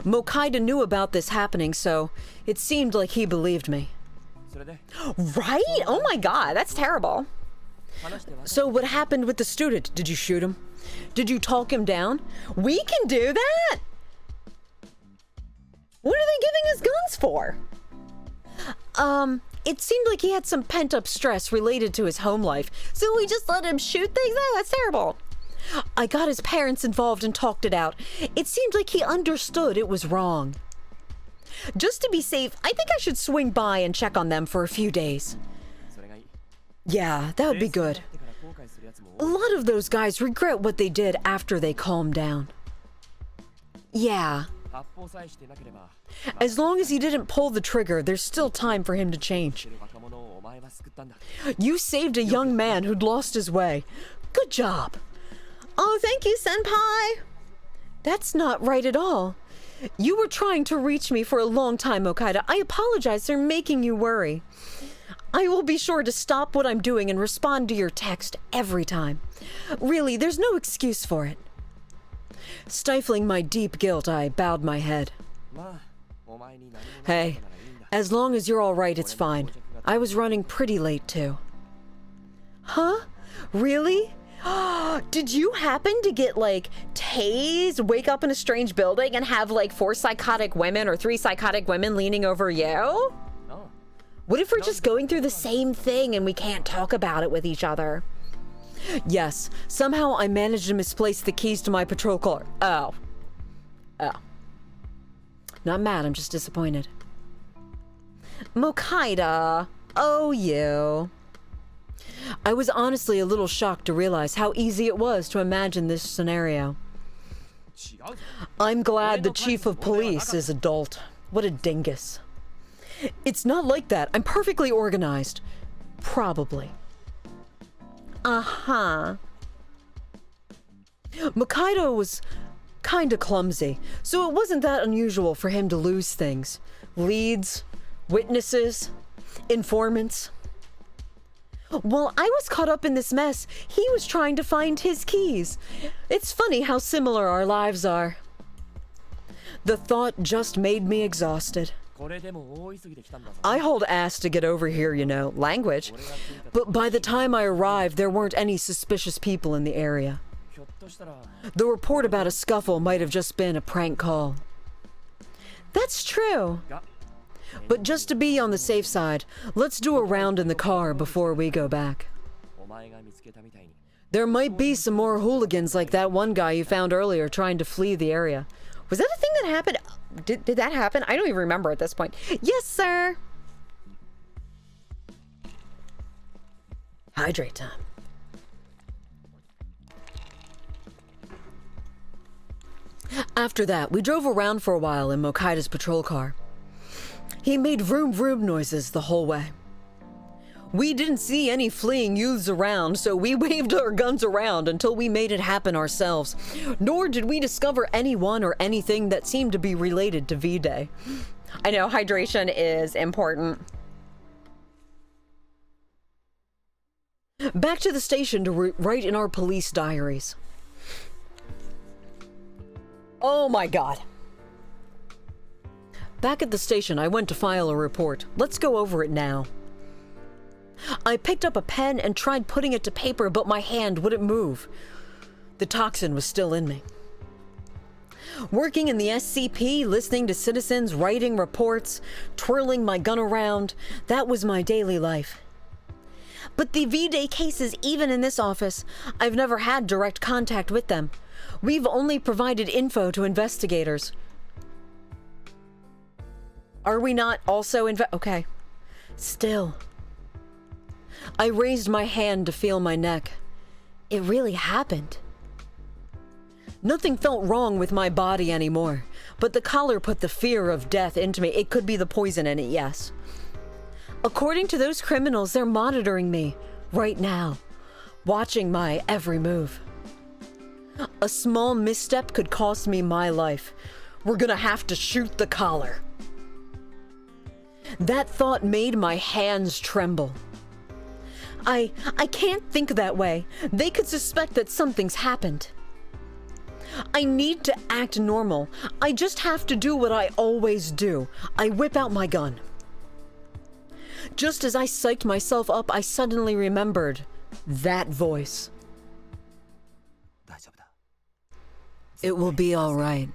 Mokaida knew about this happening, so it seemed like he believed me. Right? Oh my god, that's terrible. So what happened with the student? Did you shoot him? Did you talk him down? We can do that! What are they giving us guns for? It seemed like he had some pent-up stress related to his home life, so we just let him shoot things? Oh, that's terrible. I got his parents involved and talked it out. It seemed like he understood it was wrong. Just to be safe, I think I should swing by and check on them for a few days. Yeah, that would be good. A lot of those guys regret what they did after they calmed down. Yeah. As long as he didn't pull the trigger, there's still time for him to change. You saved a young man who'd lost his way. Good job. Oh, thank you, Senpai. That's not right at all. You were trying to reach me for a long time, Mokaida. I apologize for making you worry. I will be sure to stop what I'm doing and respond to your text every time. Really, there's no excuse for it. Stifling my deep guilt, I bowed my head. Hey, as long as you're all right, it's fine. I was running pretty late, too. Huh? Really? Did you happen to get, like, tased, wake up in a strange building, and have, like, 4 psychotic women or 3 psychotic women leaning over you? What if we're just going through the same thing and we can't talk about it with each other? Yes, somehow I managed to misplace the keys to my patrol car. Oh. Not mad, I'm just disappointed. Mokaida. Oh, you. I was honestly a little shocked to realize how easy it was to imagine this scenario. I'm glad the chief of police is adult. What a dingus. It's not like that. I'm perfectly organized. Probably. Uh-huh. Mokaida was kinda clumsy, so it wasn't that unusual for him to lose things. Leads, witnesses, informants. While I was caught up in this mess, he was trying to find his keys. It's funny how similar our lives are. The thought just made me exhausted. I hauled ass to get over here, you know, language. But by the time I arrived, there weren't any suspicious people in the area. The report about a scuffle might have just been a prank call. That's true. But just to be on the safe side, let's do a round in the car before we go back. There might be some more hooligans like that one guy you found earlier trying to flee the area. Was that a thing that happened? Did that happen? I don't even remember at this point. Yes, sir. Hydrate time. After that, we drove around for a while in Mokaida's patrol car. He made vroom vroom noises the whole way. We didn't see any fleeing youths around, so we waved our guns around until we made it happen ourselves. Nor did we discover anyone or anything that seemed to be related to V-Day. I know hydration is important. Back to the station to write in our police diaries. Oh my god. Back at the station, I went to file a report. Let's go over it now. I picked up a pen and tried putting it to paper, but my hand wouldn't move. The toxin was still in me. Working in the SCP, listening to citizens, writing reports, twirling my gun around, that was my daily life. But the V-Day cases, even in this office, I've never had direct contact with them. We've only provided info to investigators. Are we not also okay. Still. I raised my hand to feel my neck. It really happened. Nothing felt wrong with my body anymore, but the collar put the fear of death into me. It could be the poison in it, yes. According to those criminals, they're monitoring me right now, watching my every move. A small misstep could cost me my life. We're gonna have to shoot the collar. That thought made my hands tremble. I can't think that way. They could suspect that something's happened. I need to act normal. I just have to do what I always do. I whip out my gun. Just as I psyched myself up, I suddenly remembered that voice. It will be all right.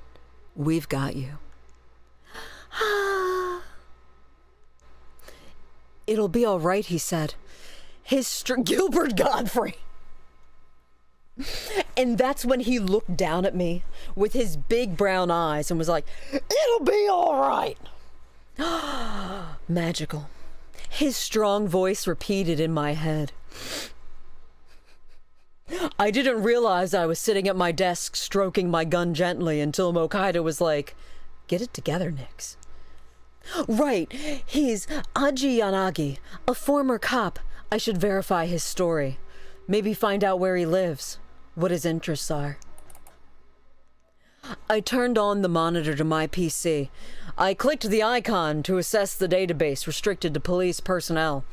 We've got you. It'll be all right, he said. Gilbert Godfrey. And that's when he looked down at me with his big brown eyes and was like, it'll be all right. Magical. His strong voice repeated in my head. I didn't realize I was sitting at my desk stroking my gun gently until Mokaido was like, get it together, Nix. Right, he's Aji Yanagi, a former cop. I should verify his story. Maybe find out where he lives, what his interests are. I turned on the monitor to my PC. I clicked the icon to assess the database restricted to police personnel.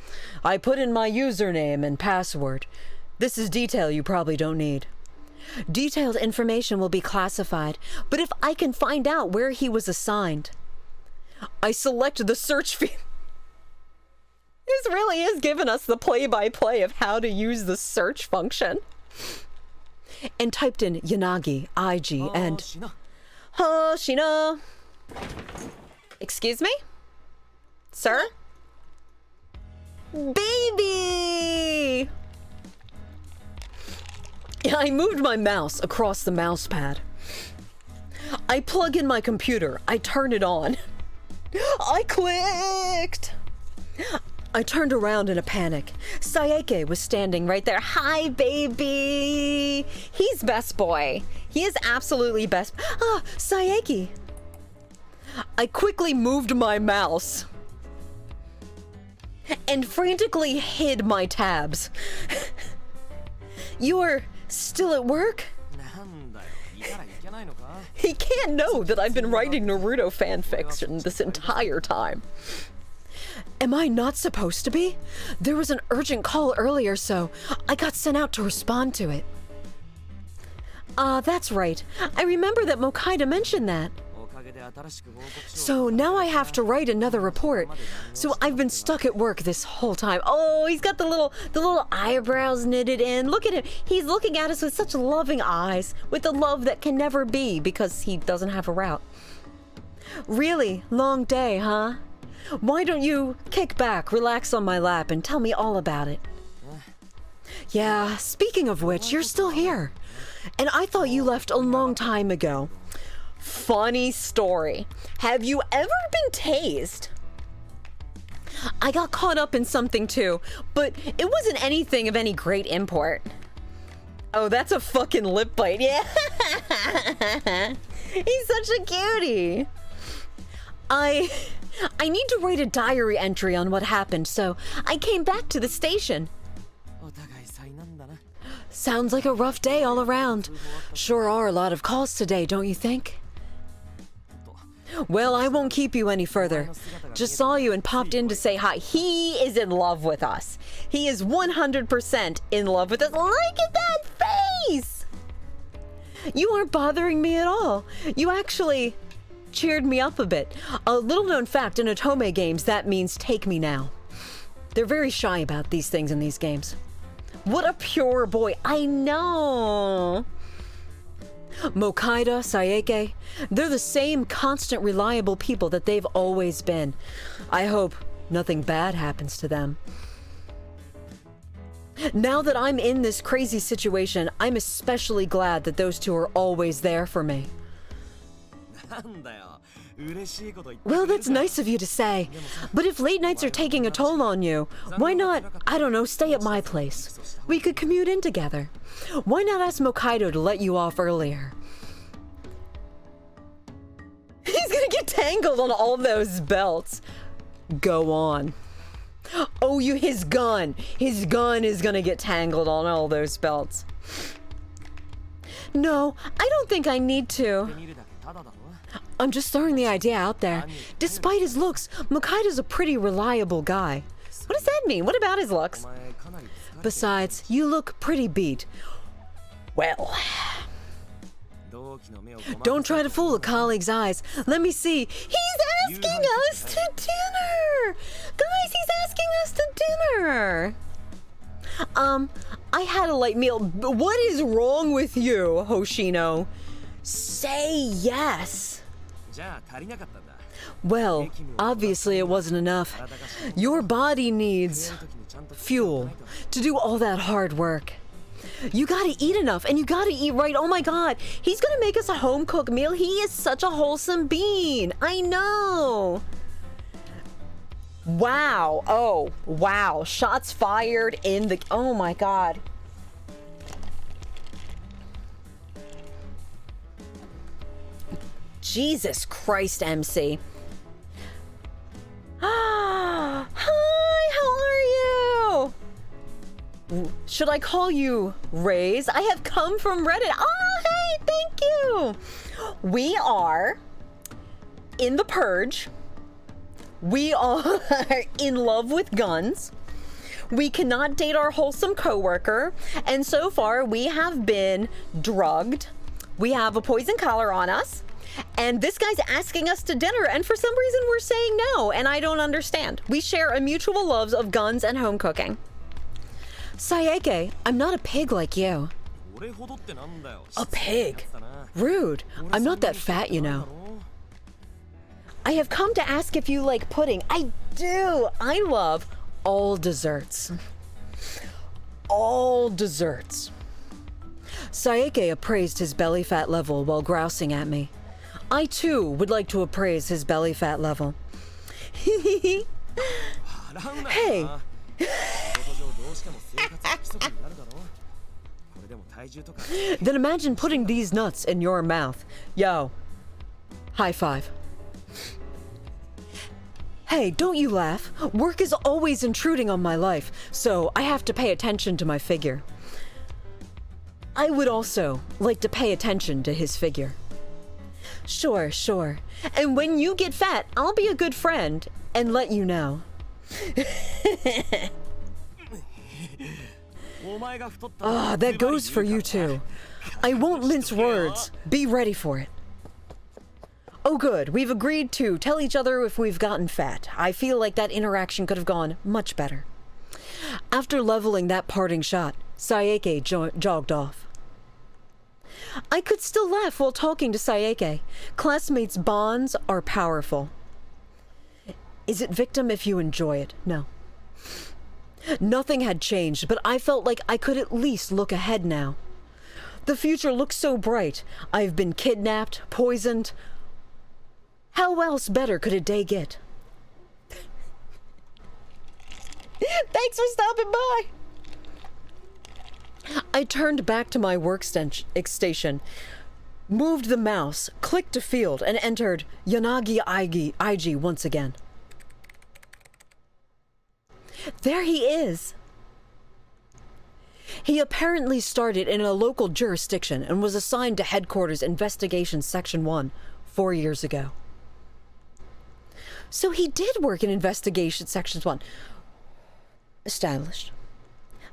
I put in my username and password. This is detail you probably don't need. Detailed information will be classified, but if I can find out where he was assigned. I select the search field. This really is giving us the play-by-play of how to use the search function. And typed in Yanagi, IG, and... Shina. Excuse me? Sir? Baby! I moved my mouse across the mouse pad. I plug in my computer. I turn it on. I clicked! I turned around in a panic. Saeke was standing right there. Hi, baby! He's best boy. He is absolutely best. Ah, Saeke! I quickly moved my mouse and frantically hid my tabs. You're still at work? He can't know that I've been writing Naruto fanfiction this entire time. Am I not supposed to be? There was an urgent call earlier, so I got sent out to respond to it. That's right. I remember that Mokaido mentioned that. So now I have to write another report. So I've been stuck at work this whole time. Oh, he's got the little eyebrows knitted in. Look at him. He's looking at us with such loving eyes, with the love that can never be because he doesn't have a route. Really long day, huh? Why don't you kick back, relax on my lap, and tell me all about it? Yeah, speaking of which, you're still here. And I thought you left a long time ago. Funny story. Have you ever been tased? I got caught up in something too, but it wasn't anything of any great import. Oh, that's a fucking lip bite. Yeah. He's such a cutie. I need to write a diary entry on what happened, so I came back to the station. Sounds like a rough day all around. Sure are a lot of calls today, don't you think? Well, I won't keep you any further. Just saw you and popped in to say hi. He is in love with us. He is 100% in love with us. Look at that face! You aren't bothering me at all. You actually cheered me up a bit. A little known fact in Otome games, that means take me now. They're very shy about these things in these games. What a pure boy. I know. Mokaida, Saeke, they're the same constant reliable people that they've always been. I hope nothing bad happens to them. Now that I'm in this crazy situation, I'm especially glad that those two are always there for me. Well, that's nice of you to say. But if late nights are taking a toll on you, why not, I don't know, stay at my place? We could commute in together. Why not ask Mokaido to let you off earlier? He's gonna get tangled on all those belts. Go on. Oh, his gun. His gun is gonna get tangled on all those belts. No, I don't think I need to. I'm just throwing the idea out there. Despite his looks, Mokaido's a pretty reliable guy. What does that mean? What about his looks? Besides, you look pretty beat. Well, don't try to fool a colleague's eyes. Let me see. He's asking us to dinner! Guys, he's asking us to dinner! I had a light meal. What is wrong with you, Hoshino? Say yes. Well, obviously it wasn't enough. Your body needs fuel to do all that hard work. You gotta eat enough, and you gotta eat right. Oh my god, he's gonna make us a home-cooked meal. He is such a wholesome being. I know. Wow. Oh, wow. Shots fired in the... Oh my god. Jesus Christ, MC. Ah, hi, how are you? Should I call you Raze? I have come from Reddit. Oh, hey, thank you. We are in the purge. We are in love with guns. We cannot date our wholesome coworker. And so far, we have been drugged. We have a poison collar on us. And this guy's asking us to dinner, and for some reason we're saying no, and I don't understand. We share a mutual love of guns and home cooking. Saeke, I'm not a pig like you. A pig? Rude. I'm not that fat, you know. I have come to ask if you like pudding. I do. I love all desserts. All desserts. Saeke appraised his belly fat level while grousing at me. I too would like to appraise his belly fat level. Hey. Then imagine putting these nuts in your mouth. Yo. High five. Hey, don't you laugh. Work is always intruding on my life, so I have to pay attention to my figure. I would also like to pay attention to his figure. Sure, sure. And when you get fat, I'll be a good friend and let you know. Ah, that goes for you too. I won't mince words. Be ready for it. Oh good, we've agreed to tell each other if we've gotten fat. I feel like that interaction could have gone much better. After leveling that parting shot, Saeke jogged off. I could still laugh while talking to Saeke. Classmates' bonds are powerful. Is it victim if you enjoy it? No. Nothing had changed, but I felt like I could at least look ahead now. The future looks so bright. I've been kidnapped, poisoned. How else better could a day get? Thanks for stopping by. I turned back to my workstation, moved the mouse, clicked to field, and entered Yanagi Ig once again. There he is. He apparently started in a local jurisdiction and was assigned to Headquarters Investigation Section 1 4 years ago. So he did work in investigation sections 1. Established.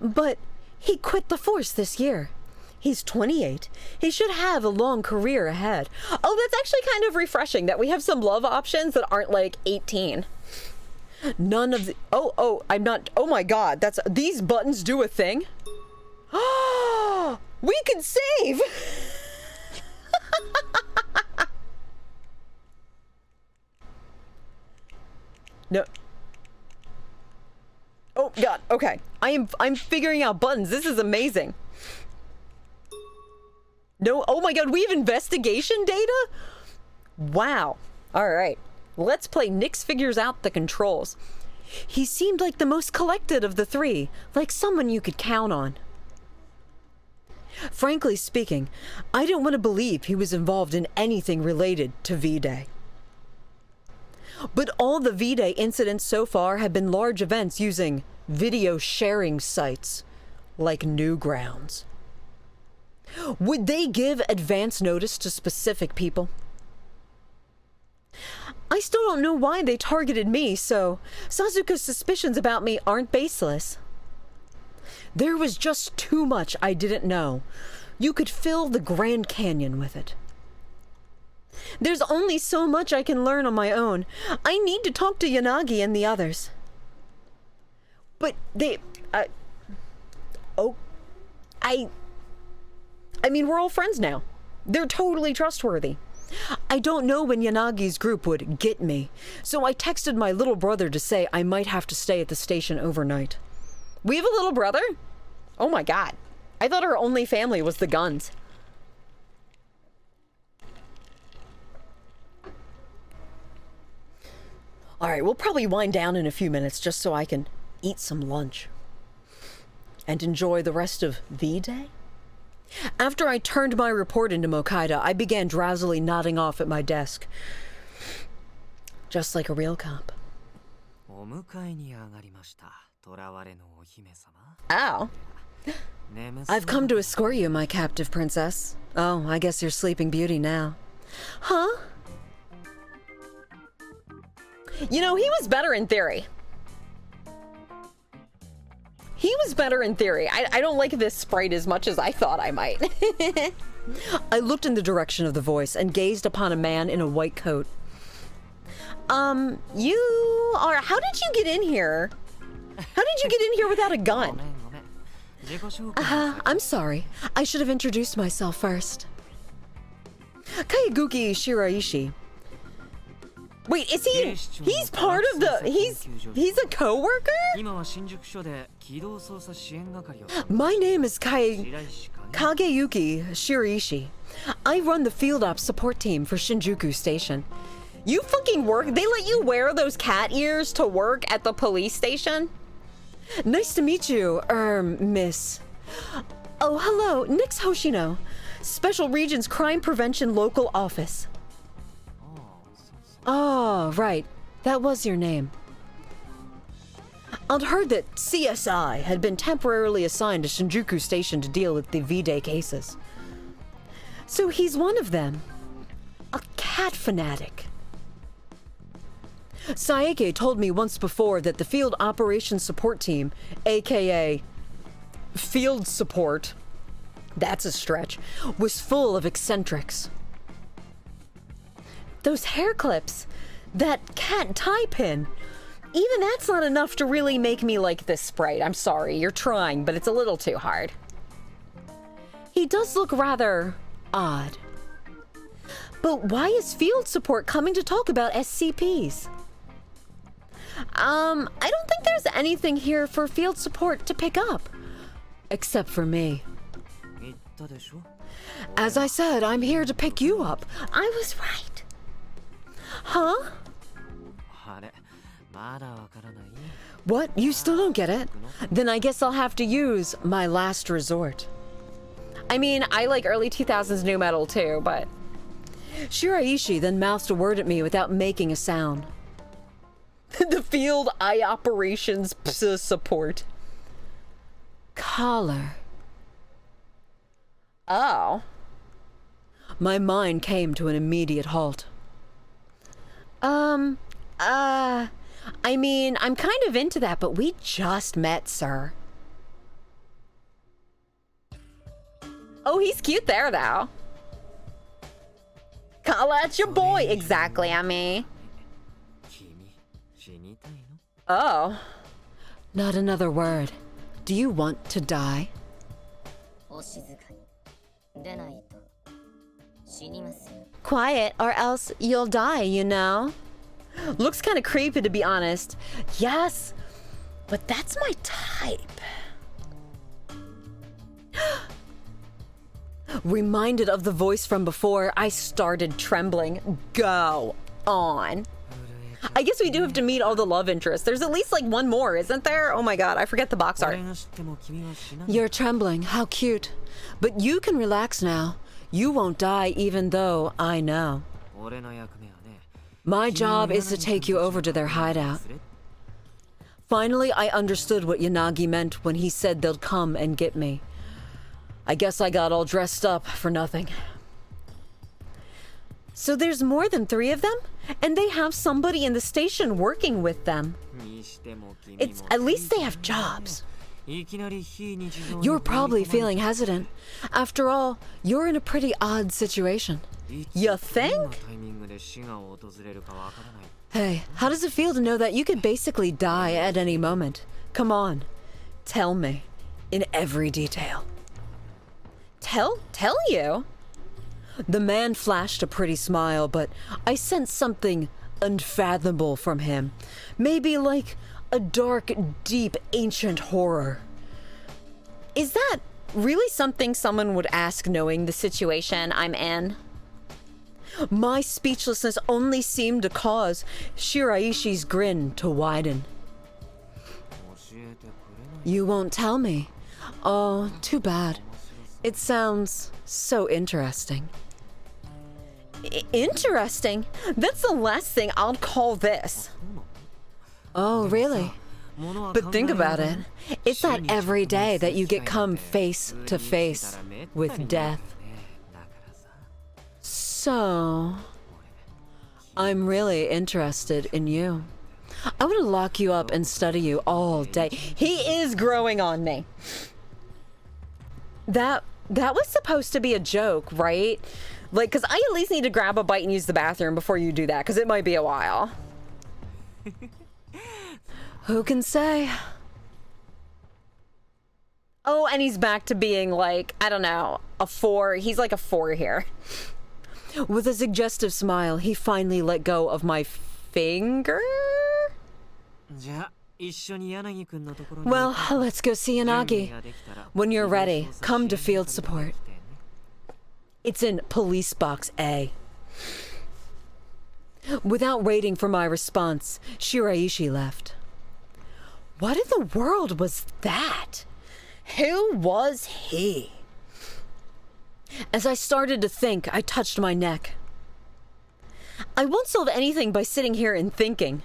But he quit the force this year. He's 28. He should have a long career ahead. Oh, that's actually kind of refreshing that we have some love options that aren't like 18. None of the... Oh, I'm not... Oh my god, that's... These buttons do a thing? Oh, we can save! No. Oh god, okay. I'm figuring out buttons. This is amazing. No, oh my god, we have investigation data? Wow. Alright. Let's play Nyx figures out the controls. He seemed like the most collected of the three, like someone you could count on. Frankly speaking, I don't want to believe he was involved in anything related to V-Day. But all the V-Day incidents so far have been large events using video sharing sites, like Newgrounds. Would they give advance notice to specific people? I still don't know why they targeted me, so Sasuke's suspicions about me aren't baseless. There was just too much I didn't know. You could fill the Grand Canyon with it. There's only so much I can learn on my own. I need to talk to Yanagi and the others. But they... I mean, we're all friends now. They're totally trustworthy. I don't know when Yanagi's group would get me, so I texted my little brother to say I might have to stay at the station overnight. We have a little brother? Oh my god. I thought our only family was the Guns. Alright, we'll probably wind down in a few minutes just so I can eat some lunch. And enjoy the rest of V-Day? After I turned my report into Mokaida, I began drowsily nodding off at my desk. Just like a real cop. Ow. I've come to escort you, my captive princess. Oh, I guess you're Sleeping Beauty now. Huh? You know, he was better in theory. He was better in theory. I don't like this sprite as much as I thought I might. I looked in the direction of the voice and gazed upon a man in a white coat. You are... How did you get in here? How did you get in here without a gun? I'm sorry. I should have introduced myself first. Kayaguki Shiraishi. Wait, is he... He's part of the... He's a co-worker? My name is Kageyuki Shiraishi. I run the field ops support team for Shinjuku Station. You fucking work... They let you wear those cat ears to work at the police station? Nice to meet you, miss. Oh, hello, Nyx Hoshino. Special Regions Crime Prevention Local Office. Oh, right. That was your name. I'd heard that CSI had been temporarily assigned to Shinjuku Station to deal with the V-Day cases. So he's one of them. A cat fanatic. Saeke told me once before that the Field Operations Support Team, aka Field Support, that's a stretch, was full of eccentrics. Those hair clips, that cat tie pin, even that's not enough to really make me like this sprite. I'm sorry, you're trying, but it's a little too hard. He does look rather odd. But why is Field Support coming to talk about SCPs? I don't think there's anything here for Field Support to pick up. Except for me. As I said, I'm here to pick you up. I was right. Huh? What? You still don't get it? Then I guess I'll have to use my last resort. I mean, I like early 2000s new metal too, but... Shiraishi then mouthed a word at me without making a sound. The Field Eye Operations Support. Collar. Oh. My mind came to an immediate halt. I mean, I'm kind of into that, but we just met, sir. Oh, he's cute there, though. Call out your boy. Exactly, I mean. Oh. Not another word. Do you want to die? Quiet, or else you'll die, you know? Looks kind of creepy, to be honest. Yes, but that's my type. Reminded of the voice from before, I started trembling. Go on. I guess we do have to meet all the love interests. There's at least like one more, isn't there? Oh my god, I forget the box art. You're trembling. How cute. But you can relax now. You won't die even though I know. My job is to take you over to their hideout. Finally, I understood what Yanagi meant when he said they'll come and get me. I guess I got all dressed up for nothing. So there's more than 3 of them? And they have somebody in the station working with them. It's at least they have jobs. You're probably feeling hesitant. After all, you're in a pretty odd situation. You think? Hey, how does it feel to know that you could basically die at any moment? Come on, tell me, in every detail. Tell you? The man flashed a pretty smile, but I sensed something unfathomable from him. Maybe like a dark, deep, ancient horror. Is that really something someone would ask knowing the situation I'm in? My speechlessness only seemed to cause Shiraishi's grin to widen. You won't tell me? Oh, too bad. It sounds so interesting. Interesting? That's the last thing I'll call this. Oh, really? But think about it. It's not every day that you get come face to face with death. So, I'm really interested in you. I want to lock you up and study you all day. He is growing on me. That was supposed to be a joke, right? Like, because I at least need to grab a bite and use the bathroom before you do that, because it might be a while. Who can say? Oh, and he's back to being like, I don't know, a 4. He's like a 4 here. With a suggestive smile, he finally let go of my finger? Well, let's go see Yanagi. When you're ready, come to field support. It's in police box A. Without waiting for my response, Shiraishi left. What in the world was that? Who was he? As I started to think, I touched my neck. I won't solve anything by sitting here and thinking.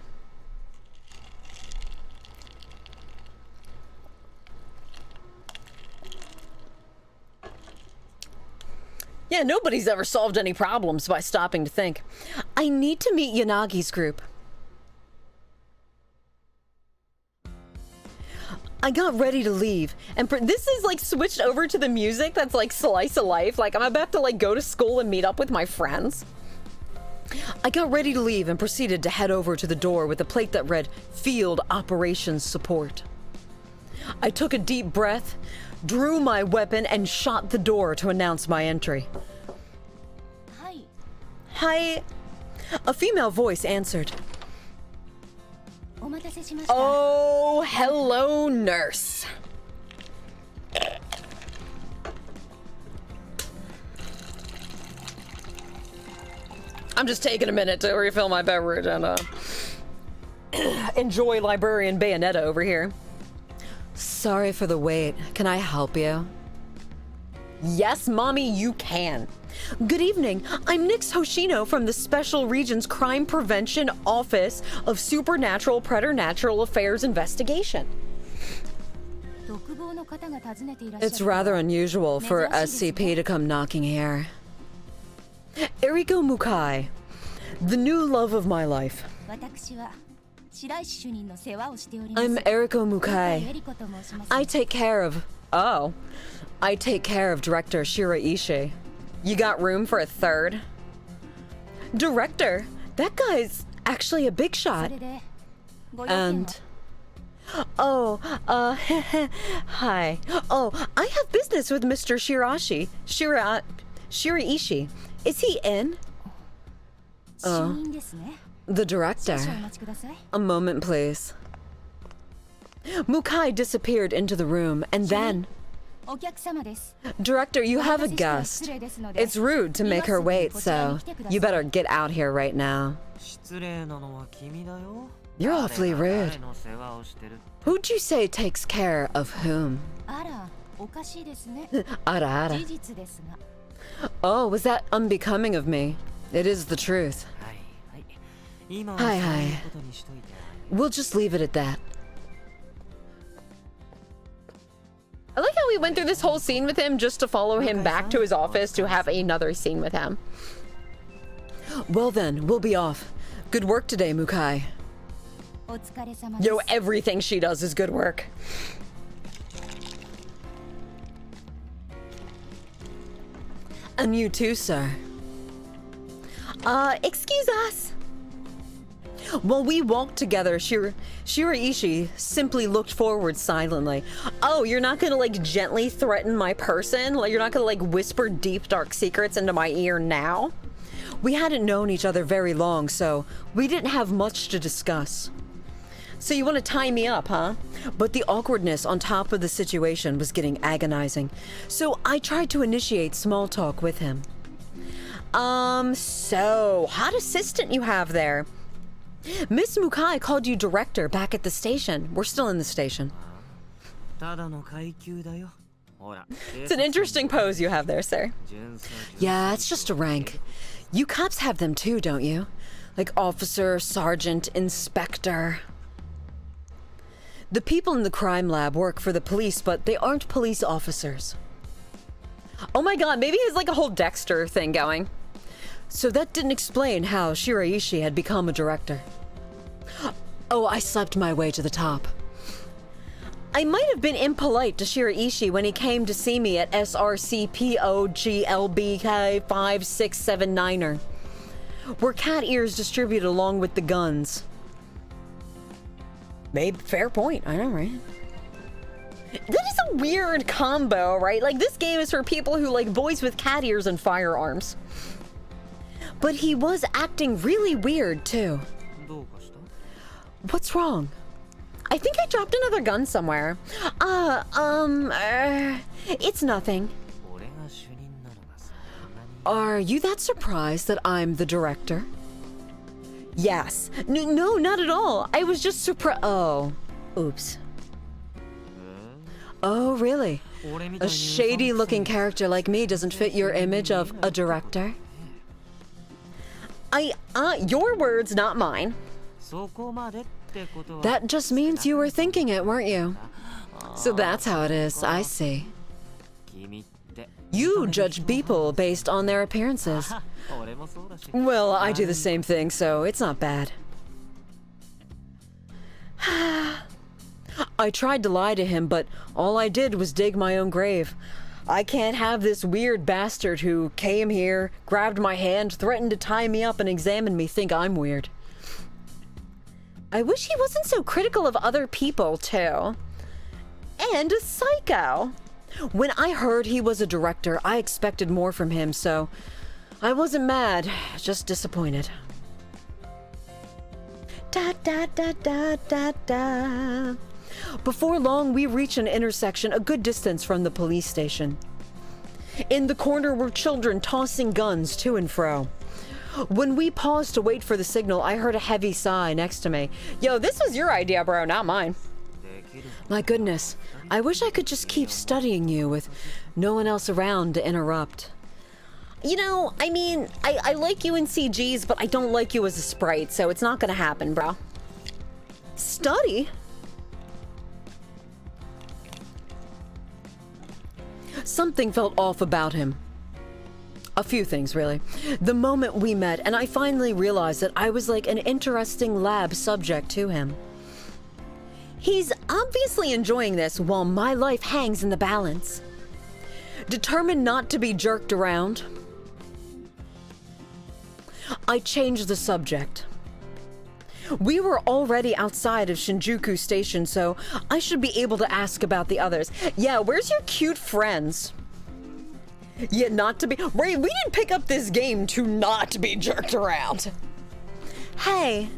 Yeah, nobody's ever solved any problems by stopping to think. I need to meet Yanagi's group. I got ready to leave, and this is like switched over to the music that's like slice of life. Like I'm about to like go to school and meet up with my friends. I got ready to leave and proceeded to head over to the door with a plate that read Field Operations Support. I took a deep breath, drew my weapon, and shot the door to announce my entry. Hi. Hi. A female voice answered. Oh, hello, nurse. I'm just taking a minute to refill my beverage and enjoy Librarian Bayonetta over here. Sorry for the wait. Can I help you? Yes, Mommy, you can. Good evening. I'm Nix Hoshino from the Special Regions Crime Prevention Office of Supernatural Preternatural Affairs Investigation. It's rather unusual for SCP to come knocking here. Eriko Mukai, the new love of my life. I'm Eriko Mukai. I take care of Director Shiraishi. You got room for a third? Director? That guy's actually a big shot. And... Oh, hi. Oh, I have business with Mr. Shiraishi. Is he in? The director. A moment, please. Mukai disappeared into the room, and then... Director, you have a guest. It's rude to make her wait, so you better get out here right now. You're awfully rude. Who'd you say takes care of whom? Ara. Oh, was that unbecoming of me? It is the truth. Hi. We'll just leave it at that. I like how we went through this whole scene with him just to follow him back to his office to have another scene with him. Well then, we'll be off. Good work today, Mukai. Yo, everything she does is good work. And you too, sir. Excuse us. While we walked together, Shiraishi simply looked forward silently. Oh, you're not gonna like gently threaten my person? Like you're not gonna like whisper deep dark secrets into my ear now? We hadn't known each other very long, so we didn't have much to discuss. So you want to tie me up, huh? But the awkwardness on top of the situation was getting agonizing. So I tried to initiate small talk with him. So hot assistant you have there. Miss Mukai called you director back at the station. We're still in the station. It's an interesting pose you have there, sir. Yeah, it's just a rank. You cops have them too, don't you? Like officer, sergeant, inspector. The people in the crime lab work for the police, but they aren't police officers. Oh my god, maybe he has like a whole Dexter thing going. So that didn't explain how Shiraishi had become a director. Oh, I slept my way to the top. I might have been impolite to Shiraishi when he came to see me at SRCPOGLBK 5679er, where cat ears distributed along with the guns. Maybe, fair point, I know, right? That is a weird combo, right? Like, this game is for people who like boys with cat ears and firearms. But he was acting really weird, too. What's wrong? I think I dropped another gun somewhere. It's nothing. Are you that surprised that I'm the director? Yes. No, not at all. I was just surprised. Oh. Oops. Oh, really? A shady-looking character like me doesn't fit your image of a director? Your words, not mine. That just means you were thinking it, weren't you? So that's how it is, I see. You judge people based on their appearances. Well, I do the same thing, so it's not bad. I tried to lie to him, but all I did was dig my own grave. I can't have this weird bastard who came here, grabbed my hand, threatened to tie me up and examine me think I'm weird. I wish he wasn't so critical of other people, too. And a psycho. When I heard he was a director, I expected more from him, so I wasn't mad, just disappointed. Da da da da da da. Before long, we reach an intersection a good distance from the police station. In the corner were children tossing guns to and fro. When we paused to wait for the signal, I heard a heavy sigh next to me. Yo, this was your idea, bro, not mine. My goodness, I wish I could just keep studying you with no one else around to interrupt. You know, I mean, I like you in CGs, but I don't like you as a sprite, so it's not gonna happen, bro. Study? Something felt off about him. A few things, really. The moment we met, and I finally realized that I was like an interesting lab subject to him. He's obviously enjoying this while my life hangs in the balance. Determined not to be jerked around, I changed the subject. We were already outside of Shinjuku Station, so I should be able to ask about the others. Yeah, where's your cute friends? Yeah, not to be... Right, we didn't pick up this game to not be jerked around. Hey.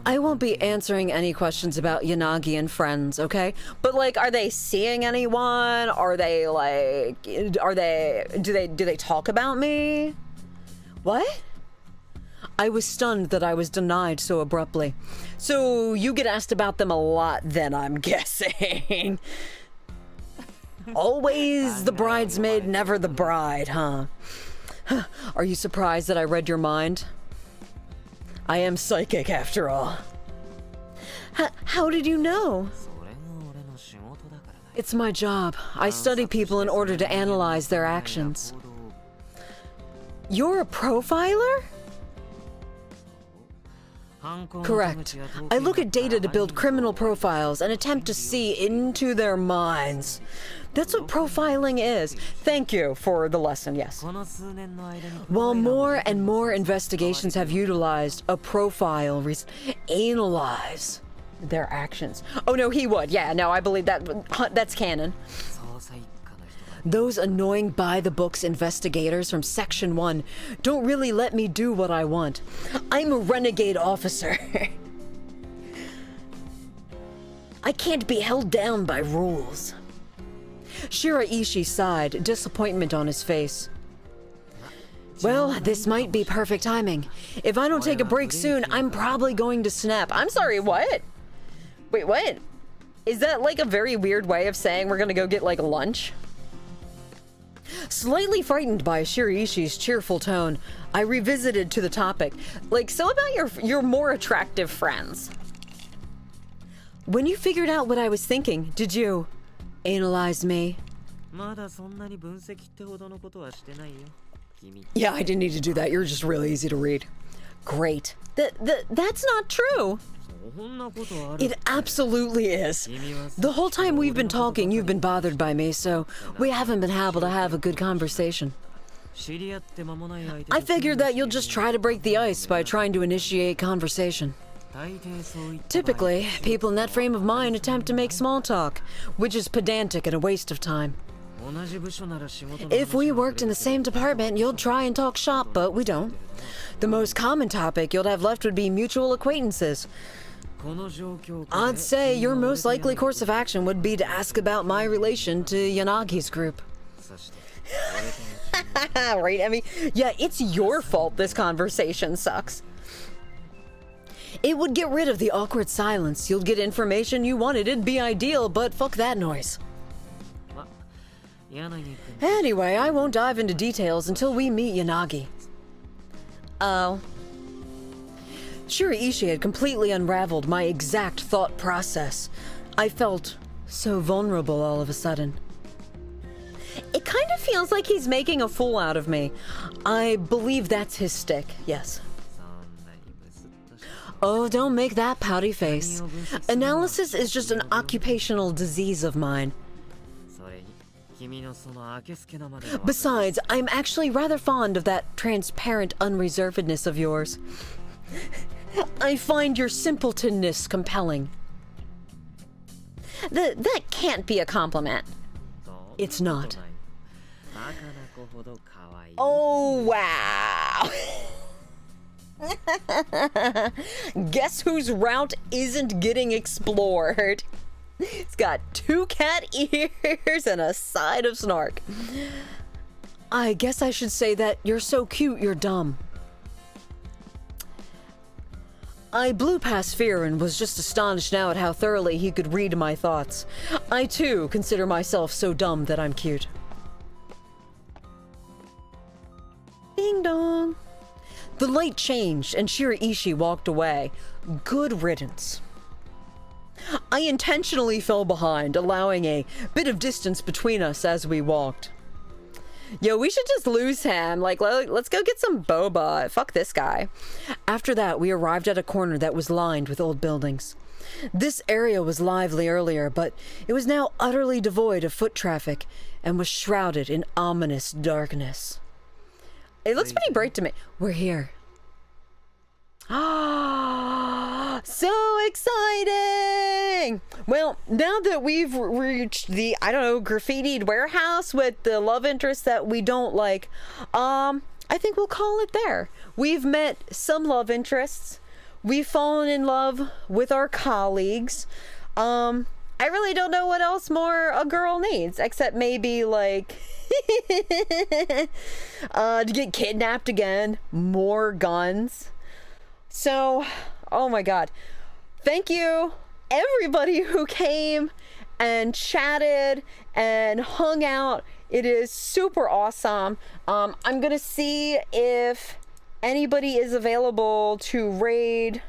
I won't be answering any questions about Yanagi and friends, okay? But like, are they seeing anyone? Are they like... do they talk about me? What? I was stunned that I was denied so abruptly. So you get asked about them a lot then, I'm guessing. Always the bridesmaid, never the bride, huh? Are you surprised that I read your mind? I am psychic after all. How did you know? It's my job. I study people in order to analyze their actions. You're a profiler? Correct. I look at data to build criminal profiles and attempt to see into their minds. That's what profiling is. Thank you for the lesson, yes. While more and more investigations have utilized a profile, analyze their actions. Oh no, he would. Yeah, no, I believe that's canon. Those annoying by-the-books investigators from Section 1 don't really let me do what I want. I'm a renegade officer. I can't be held down by rules. Shiraishi sighed, disappointment on his face. Well, this might be perfect timing. If I don't take a break soon, I'm probably going to snap. I'm sorry, what? Wait, what? Is that like a very weird way of saying we're gonna go get like lunch? Slightly frightened by Shiraishi's cheerful tone, I revisited to the topic. Like, so about your more attractive friends. When you figured out what I was thinking, did you analyze me? Yeah, I didn't need to do that. You're just really easy to read. Great. That's not true. It absolutely is. The whole time we've been talking, you've been bothered by me, so we haven't been able to have a good conversation. I figured that you'll just try to break the ice by trying to initiate conversation. Typically, people in that frame of mind attempt to make small talk, which is pedantic and a waste of time. If we worked in the same department, you'd try and talk shop, but we don't. The most common topic you'd have left would be mutual acquaintances. I'd say your most likely course of action would be to ask about my relation to Yanagi's group. Right, Emmy? Yeah, it's your fault this conversation sucks. It would get rid of the awkward silence. You'll get information you wanted. It'd be ideal, but fuck that noise. Anyway, I won't dive into details until we meet Yanagi. Oh. Shiraishi had completely unraveled my exact thought process. I felt so vulnerable all of a sudden. It kind of feels like he's making a fool out of me. I believe that's his stick, yes. Oh, don't make that pouty face. Analysis is just an occupational disease of mine. Besides, I'm actually rather fond of that transparent unreservedness of yours. I find your simpletonness compelling. That can't be a compliment. It's not. Oh, wow. Guess whose route isn't getting explored? It's got 2 cat ears and a side of snark. I guess I should say that you're so cute you're dumb. I blew past fear and was just astonished now at how thoroughly he could read my thoughts. I too consider myself so dumb that I'm cute. Ding dong. The light changed and Shiraishi walked away. Good riddance. I intentionally fell behind, allowing a bit of distance between us as we walked. Yo, we should just lose him. Like, let's go get some boba. Fuck this guy. After that, we arrived at a corner that was lined with old buildings. This area was lively earlier, but it was now utterly devoid of foot traffic and was shrouded in ominous darkness. It looks pretty bright to me. We're here. Ah, so exciting! Well, now that we've reached the, I don't know, graffitied warehouse with the love interest that we don't like, I think we'll call it there. We've met some love interests. We've fallen in love with our colleagues. I really don't know what else more a girl needs, except maybe like to get kidnapped again, more guns. So, oh my God. Thank you, everybody who came and chatted and hung out. It is super awesome. I'm gonna see if anybody is available to raid.